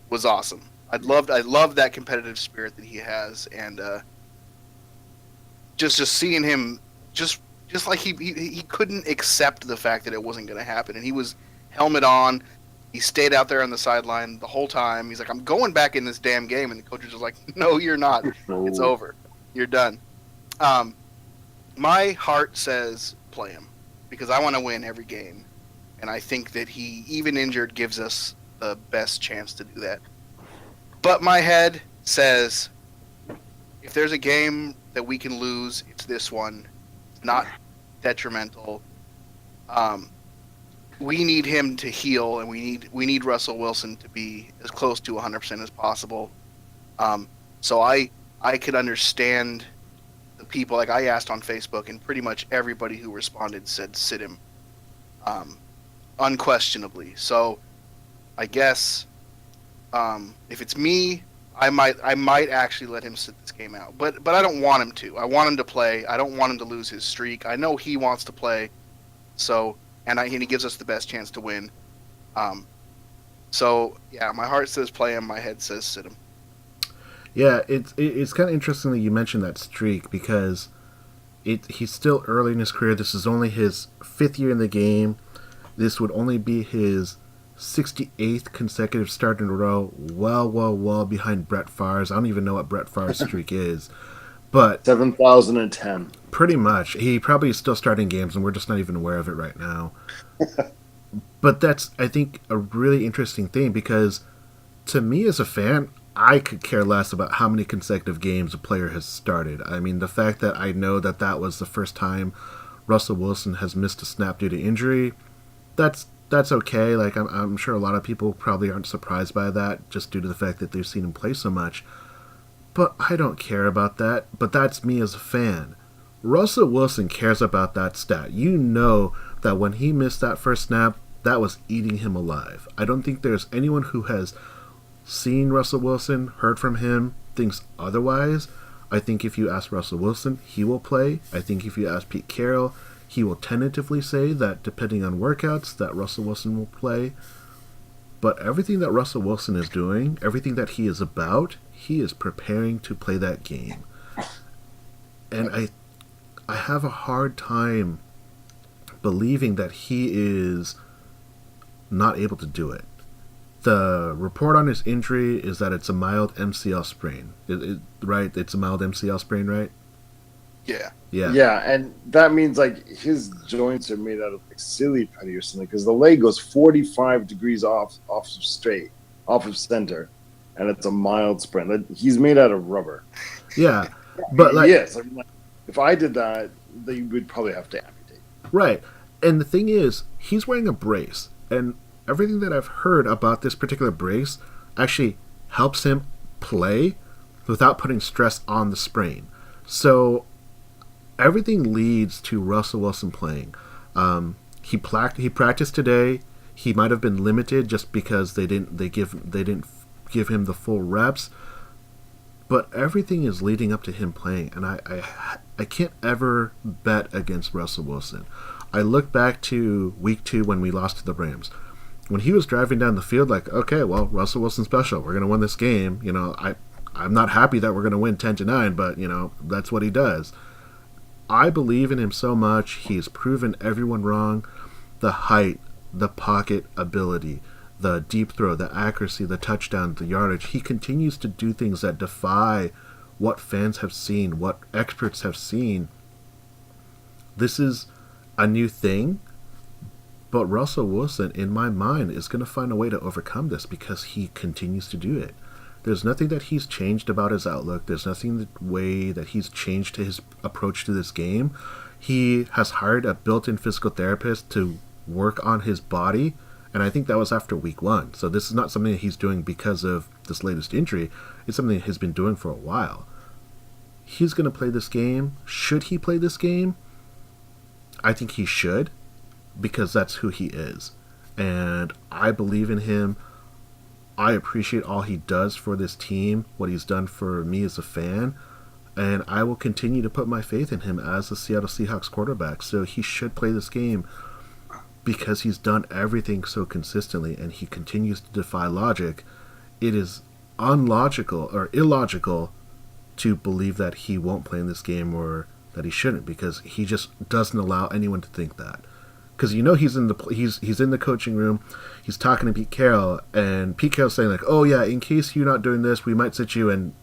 was awesome. I loved that competitive spirit that he has, and just seeing him just like he couldn't accept the fact that it wasn't going to happen, and he was helmet on. He stayed out there on the sideline the whole time. He's like, I'm going back in this damn game. And the coach is just like, no, you're not. It's over. You're done. My heart says play him because I want to win every game. And I think that he, even injured, gives us the best chance to do that. But my head says if there's a game that we can lose, it's this one. It's not detrimental. We need him to heal, and we need Russell Wilson to be as close to 100% as possible. So I could understand the people, like I asked on Facebook, and pretty much everybody who responded said sit him, unquestionably. So I guess if it's me, I might actually let him sit this game out. But I don't want him to. I want him to play. I don't want him to lose his streak. I know he wants to play. So. And he gives us the best chance to win. So, yeah, my heart says play him. My head says sit him. Yeah, it's kind of interesting that you mentioned that streak because he's still early in his career. This is only his 5th year in the game. This would only be his 68th consecutive start in a row. Well behind Brett Favre's. I don't even know what Brett Favre's streak is. But 7,010. Pretty much. He probably is still starting games, and we're just not even aware of it right now. But that's, I think, a really interesting thing because to me as a fan, I could care less about how many consecutive games a player has started. I mean, the fact that I know that was the first time Russell Wilson has missed a snap due to injury. That's okay. Like I'm sure a lot of people probably aren't surprised by that, just due to the fact that they've seen him play so much. But I don't care about that. But that's me as a fan. Russell Wilson cares about that stat. You know that when he missed that first snap, that was eating him alive. I don't think there's anyone who has seen Russell Wilson, heard from him, thinks otherwise. I think if you ask Russell Wilson, he will play. I think if you ask Pete Carroll, he will tentatively say that depending on workouts, that Russell Wilson will play. But everything that Russell Wilson is doing, everything that he is about, he is preparing to play that game. And I have a hard time believing that he is not able to do it. The report on his injury is that it's a mild MCL sprain. Right? It's a mild MCL sprain, right? Yeah. Yeah, and that means like his joints are made out of like silly putty or something, because the leg goes 45 degrees off of center, and it's a mild sprain. He's made out of rubber. Yeah, but like, yes, I mean, like, if I did that, they would probably have to amputate. Right, and the thing is, he's wearing a brace, and everything that I've heard about this particular brace actually helps him play without putting stress on the sprain. So everything leads to Russell Wilson playing. He practiced today. He might have been limited just because they didn't give him the full reps. But everything is leading up to him playing, and I can't ever bet against Russell Wilson. I look back to week 2 when we lost to the Rams. When he was driving down the field, like, okay, well, Russell Wilson's special. We're gonna win this game. You know, I'm not happy that we're gonna win 10-9, but you know that's what he does. I believe in him so much. He has proven everyone wrong. The height, the pocket ability, the deep throw, the accuracy, the touchdown, the yardage. He continues to do things that defy what fans have seen, what experts have seen. This is a new thing, but Russell Wilson, in my mind, is going to find a way to overcome this because he continues to do it. There's nothing that he's changed about his outlook. There's nothing the way that he's changed to his approach to this game. He has hired a built-in physical therapist to work on his body, and I think that was after week 1. So this is not something that he's doing because of this latest injury. It's something that he's been doing for a while. He's going to play this game. Should he play this game? I think he should, because that's who he is. And I believe in him. I appreciate all he does for this team, what he's done for me as a fan, and I will continue to put my faith in him as the Seattle Seahawks quarterback. So he should play this game because he's done everything so consistently and he continues to defy logic. It is unlogical or illogical to believe that he won't play in this game or that he shouldn't, because he just doesn't allow anyone to think that. Because you know he's in the coaching room, he's talking to Pete Carroll, and Pete Carroll's saying like, "Oh yeah, in case you're not doing this, we might sit you." And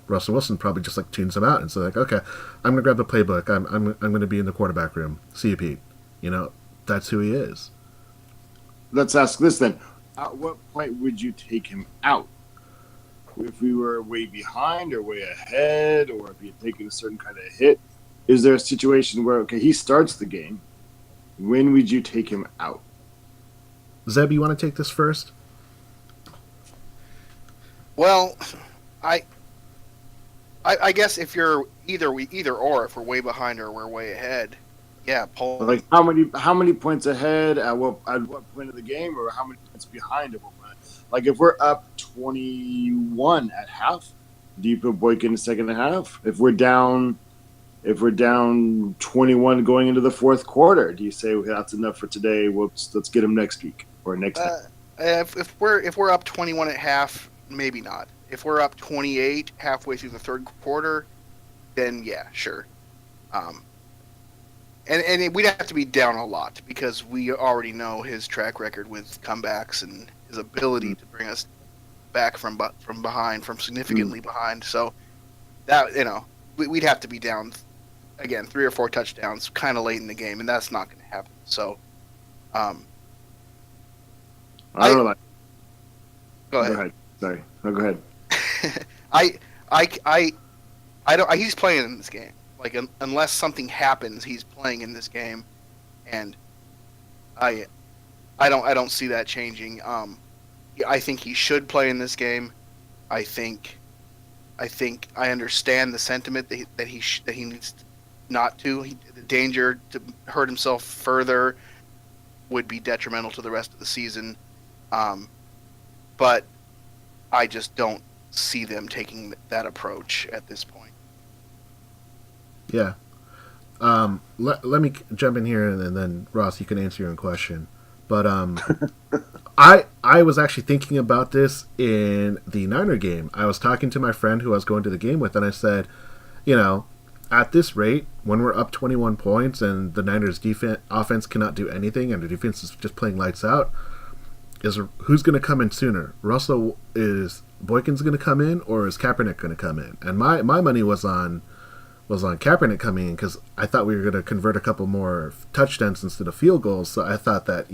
Russell Wilson probably just like tunes him out and say like, "Okay, I'm gonna grab the playbook. I'm gonna be in the quarterback room. See you, Pete." You know, that's who he is. Let's ask this then: at what point would you take him out? If we were way behind or way ahead, or if he had taken a certain kind of hit, is there a situation where he starts the game? When would you take him out? Zeb, you want to take this first? Well, I guess if you're either or, if we're way behind or we're way ahead, yeah, pull. Like how many points ahead at what point of the game, or how many points behind at what point? Like if we're up 21 at half, do you put Boykin in the second half? If we're down 21 going into the fourth quarter, do you say, okay, that's enough for today? Let's get him next week or next time? If we're up 21 at half, maybe not. If we're up 28 halfway through the third quarter, then yeah, sure. And we'd have to be down a lot because we already know his track record with comebacks and his ability to bring us back from behind, from significantly behind. So that, you know, we'd have to be down again 3 or 4 touchdowns kind of late in the game, and that's not going to happen. So, I don't know. Go ahead. Sorry. No, go ahead. I don't. He's playing in this game. like unless something happens, he's playing in this game, and I don't see that changing. I think he should play in this game. I think I understand the sentiment that he needs not to. The danger to hurt himself further would be detrimental to the rest of the season. But I just don't see them taking that approach at this point. Yeah. Let me jump in here, and then Ross, you can answer your own question. But I was actually thinking about this in the Niner game. I was talking to my friend who I was going to the game with, and I said, at this rate, when we're up 21 points and the Niners' offense cannot do anything and the defense is just playing lights out, who's going to come in sooner? Is Boykin's going to come in, or is Kaepernick going to come in? And my money was on Kaepernick coming in, because I thought we were going to convert a couple more touchdowns instead of field goals. So I thought that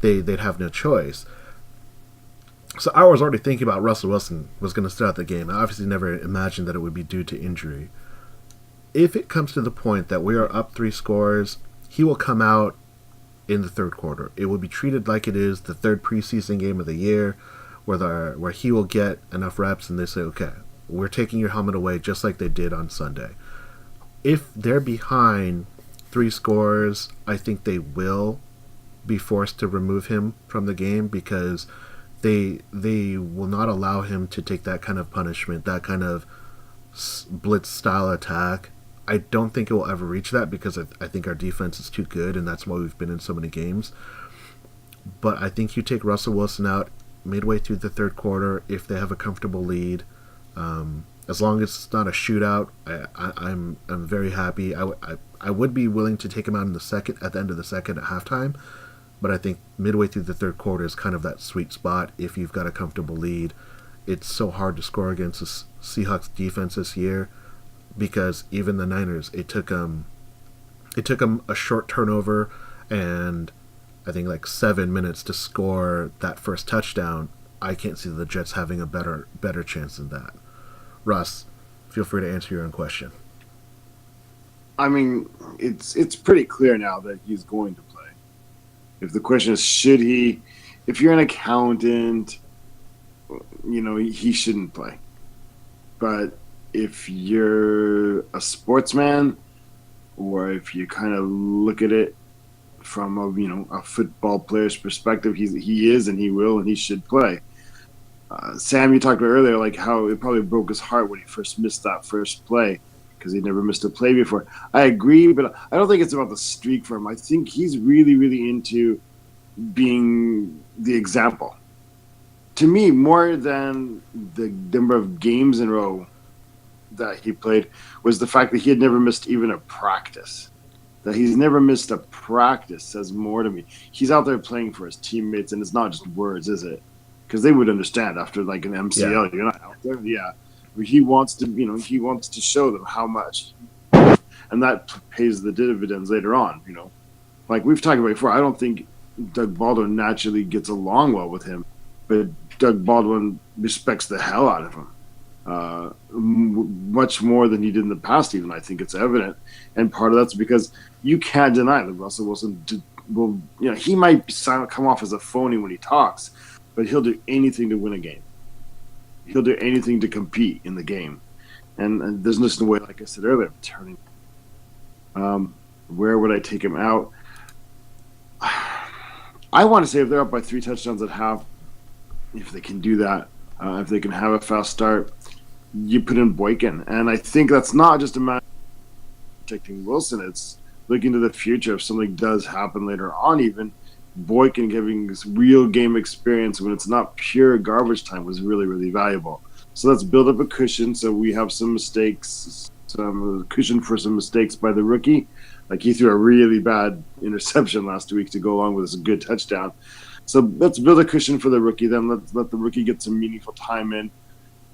they'd have no choice. So I was already thinking about Russell Wilson was going to start the game. I obviously never imagined that it would be due to injury. If it comes to the point that we are up 3 scores, he will come out in the third quarter. It will be treated like it is the third preseason game of the year, where he will get enough reps and they say, okay, we're taking your helmet away, just like they did on Sunday. If they're behind 3 scores, I think they will be forced to remove him from the game, because they will not allow him to take that kind of punishment, that kind of blitz style attack. I don't think it will ever reach that, because I think our defense is too good, and that's why we've been in so many games. But I think you take Russell Wilson out midway through the third quarter if they have a comfortable lead. As long as it's not a shootout, I'm very happy. I would be willing to take him out at the end of the second at halftime, but I think midway through the third quarter is kind of that sweet spot if you've got a comfortable lead. It's so hard to score against the Seahawks defense this year, because even the Niners, it took them a short turnover and I think like 7 minutes to score that first touchdown. I can't see the Jets having a better chance than that. Russ, feel free to answer your own question. I mean, it's pretty clear now that he's going to play. If the question is, should he? If you're an accountant, he shouldn't play. But if you're a sportsman, or if you kind of look at it from a football player's perspective, he is and he will and he should play. Sam, you talked about earlier, like how it probably broke his heart when he first missed that first play, because he'd never missed a play before. I agree, but I don't think it's about the streak for him. I think he's really, really into being the example. To me, more than the number of games in a row that he played, was the fact that he had never missed even a practice. That he's never missed a practice says more to me. He's out there playing for his teammates, and it's not just words, is it? Because they would understand after like an MCL, yeah. You're not out there. Yeah. He wants to show them how much. And that pays the dividends later on, Like we've talked about before, I don't think Doug Baldwin naturally gets along well with him, but Doug Baldwin respects the hell out of him. Much more than he did in the past, even. I think it's evident. And part of that's because you can't deny that Russell Wilson he might come off as a phony when he talks, but he'll do anything to win a game. He'll do anything to compete in the game. And there's just no way, like I said earlier, of turning. Where would I take him out? I want to say if they're up by 3 touchdowns at half, if they can do that, if they can have a fast start, you put in Boykin. And I think that's not just a matter of protecting Wilson. It's looking to the future. If something does happen later on, even Boykin giving this real game experience when it's not pure garbage time was really, really valuable. So let's build up a cushion so we have some mistakes, some cushion for some mistakes by the rookie. Like he threw a really bad interception last week to go along with this good touchdown. So let's build a cushion for the rookie. Then let's let the rookie get some meaningful time in.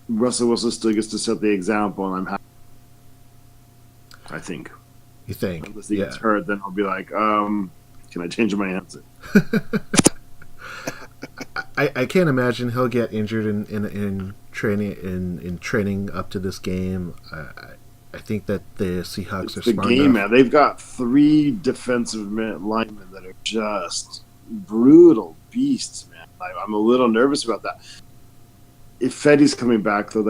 Russell Wilson still gets to set the example, and I'm happy. I think. You think? Unless he gets hurt, then I'll be like, can I change my answer? I can't imagine he'll get injured in training up to this game. I think that the Seahawks are the smart game, enough. man. They've got 3 defensive linemen that are just brutal beasts, man. I'm a little nervous about that. If Fetty's coming back, though,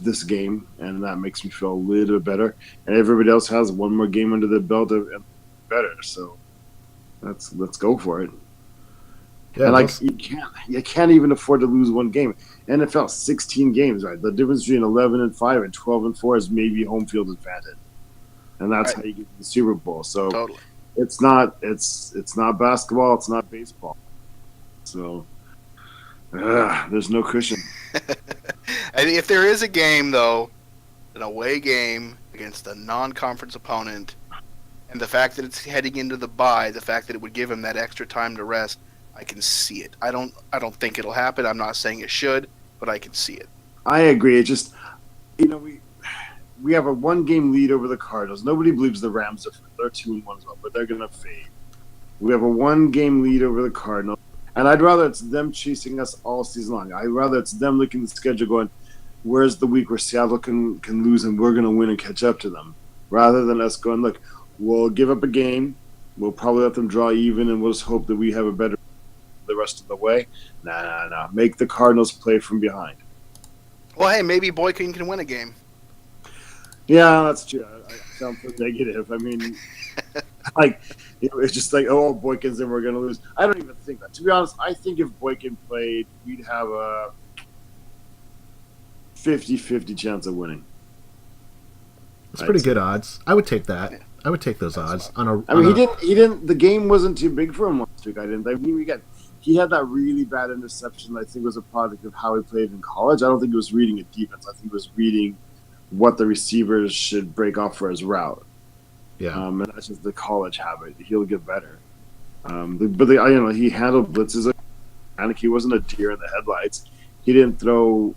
this game, and that makes me feel a little bit better. And everybody else has one more game under the belt and better. So let's go for it. Yeah, And you can't even afford to lose one game. NFL 16 games, right? The difference between 11-5 and 12-4 is maybe home field advantage, and that's how you get to the Super Bowl. So Totally. it's not basketball, it's not baseball. So there's no cushion. And if there is a game, though, an away game against a non-conference opponent, and the fact that it's heading into the bye, the fact that it would give him that extra time to rest, I can see it. I don't think it'll happen. I'm not saying it should, but I can see it. I agree. It just, we have a 1-game lead over the Cardinals. Nobody believes the Rams they're 2-1 as well, but they're gonna fade. We have a 1-game lead over the Cardinals, and I'd rather it's them chasing us all season long. I'd rather it's them looking at the schedule, going, "Where's the week where Seattle can lose and we're gonna win and catch up to them," rather than us going, "Look, we'll give up a game, we'll probably let them draw even, and we'll just hope that we have a better." The rest of the way. Nah. Make the Cardinals play from behind. Well, hey, maybe Boykin can win a game. Yeah, that's true. I sound so negative. I mean, it's just like, oh, Boykin's in, we're going to lose. I don't even think that. To be honest, I think if Boykin played, we'd have a 50-50 chance of winning. It's pretty good odds. I would take that. Yeah. I would take those odds. He didn't. The game wasn't too big for him last week. He had that really bad interception that I think was a product of how he played in college. I don't think he was reading a defense. I think he was reading what the receivers should break off for his route. Yeah. And that's just the college habit. He'll get better. He handled blitzes. And he wasn't a deer in the headlights. He didn't throw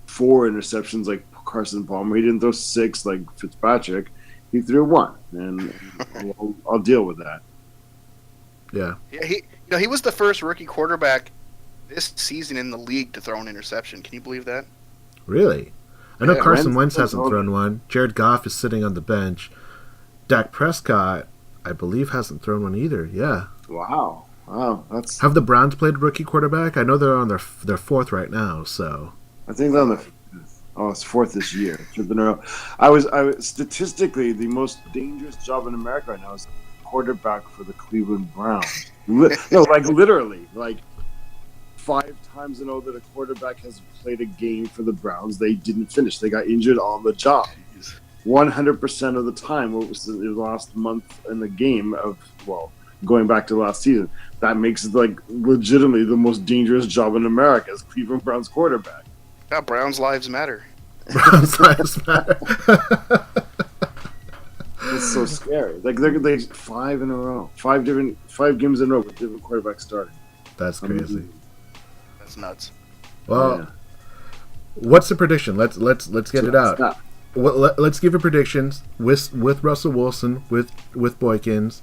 4 interceptions like Carson Palmer. He didn't throw 6 like Fitzpatrick. He threw 1, and I'll deal with that. Yeah. He was the first rookie quarterback this season in the league to throw an interception. Can you believe that? Really? I know Carson Wentz hasn't thrown one. Jared Goff is sitting on the bench. Dak Prescott, I believe, hasn't thrown one either. Yeah. Wow. That's. Have the Browns played rookie quarterback? I know they're on their 4th right now. So. I think they're on the. Oh, it's 4th this year. I was statistically the most dangerous job in America right now is quarterback for the Cleveland Browns. Literally, 5 times in a row that a quarterback has played a game for the Browns, they didn't finish. They got injured on the job. 100% of the time, what was the last month in the game going back to last season, that makes it legitimately the most dangerous job in America as Cleveland Browns quarterback. Yeah, Browns' lives matter. Browns' lives matter. It's so scary. They 5 in a row, 5 games in a row with different quarterbacks starting. That's crazy. That's nuts. Well, what's the prediction? Let's get it out. Let's give a prediction with Russell Wilson with Boykins.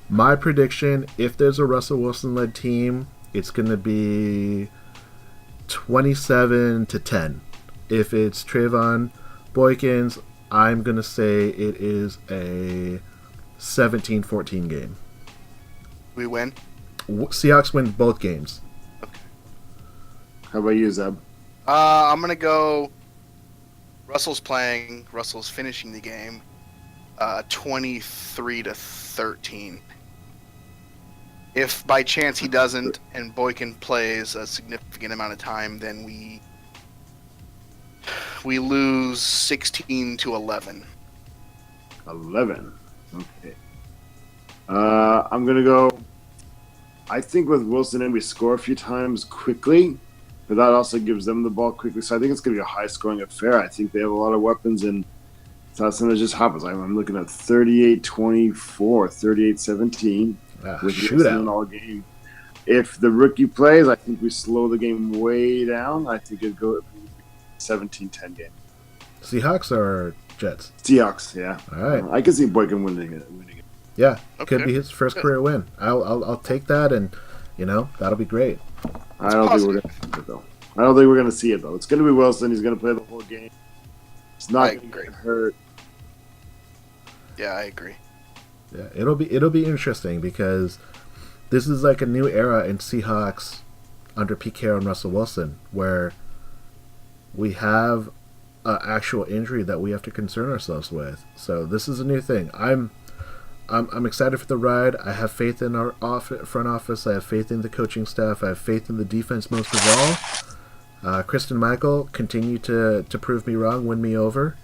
My prediction: if there's a Russell Wilson-led team, it's going to be 27-10. If it's Trayvon Boykins, I'm going to say it is a 17-14 game. We win? Seahawks win both games. Okay. How about you, Zeb? I'm going to go Russell's playing. Russell's finishing the game 23-13. If by chance he doesn't and Boykin plays a significant amount of time, then we lose 16-11. 11. Okay. I'm gonna go. I think with Wilson and we score a few times quickly, but that also gives them the ball quickly. So I think it's gonna be a high-scoring affair. I think they have a lot of weapons, and that's when it just happens. I'm looking at 38-24, 38-17. With shootout all game. If the rookie plays, I think we slow the game way down. I think it'd go 17-10 game. Seahawks or Jets? Seahawks, yeah. All right. I can see Boykin winning it. Yeah, could be his first career win. I'll take that, and that'll be great. I don't think we're gonna see it though. I don't think we're gonna see it though. It's gonna be Wilson. He's gonna play the whole game. It's not I going agree. to hurt. Yeah, I agree. Yeah, it'll be interesting because this is like a new era in Seahawks under Pete Carroll and Russell Wilson, where we have an actual injury that we have to concern ourselves with. So this is a new thing. I'm excited for the ride. I have faith in our front office. I have faith in the coaching staff. I have faith in the defense most of all. Kristen Michael, continue to prove me wrong, win me over.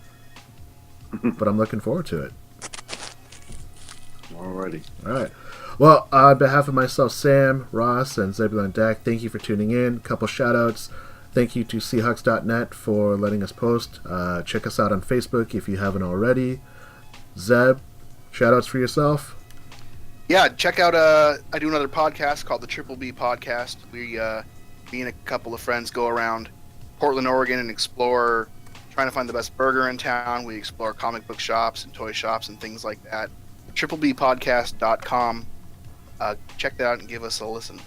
But I'm looking forward to it. Alrighty. All right. Well, on behalf of myself, Sam, Ross, and Zeb on Deck, thank you for tuning in. Couple shout-outs. Thank you to Seahawks.net for letting us post. Check us out on Facebook if you haven't already. Zeb, shout-outs for yourself. Yeah, check out. I do another podcast called the Triple B Podcast. We, me and a couple of friends, go around Portland, Oregon, and explore, trying to find the best burger in town. We explore comic book shops and toy shops and things like that. TripleBpodcast.com. Check that out and give us a listen.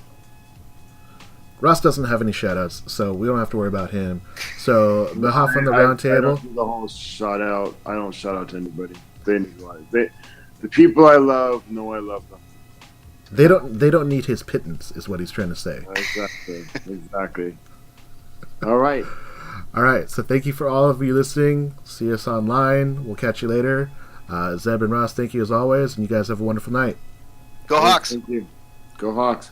Ross doesn't have any shout-outs, so we don't have to worry about him. So, behalf on the round I table. don't do the whole shout out. I don't shout out to anybody. They know the people I love know I love them. They don't need his pittance, is what he's trying to say. Exactly. All right. All right, so thank you for all of you listening. See us online. We'll catch you later. Zeb and Ross, thank you as always, and you guys have a wonderful night. Go Hawks! Thank you. Go Hawks.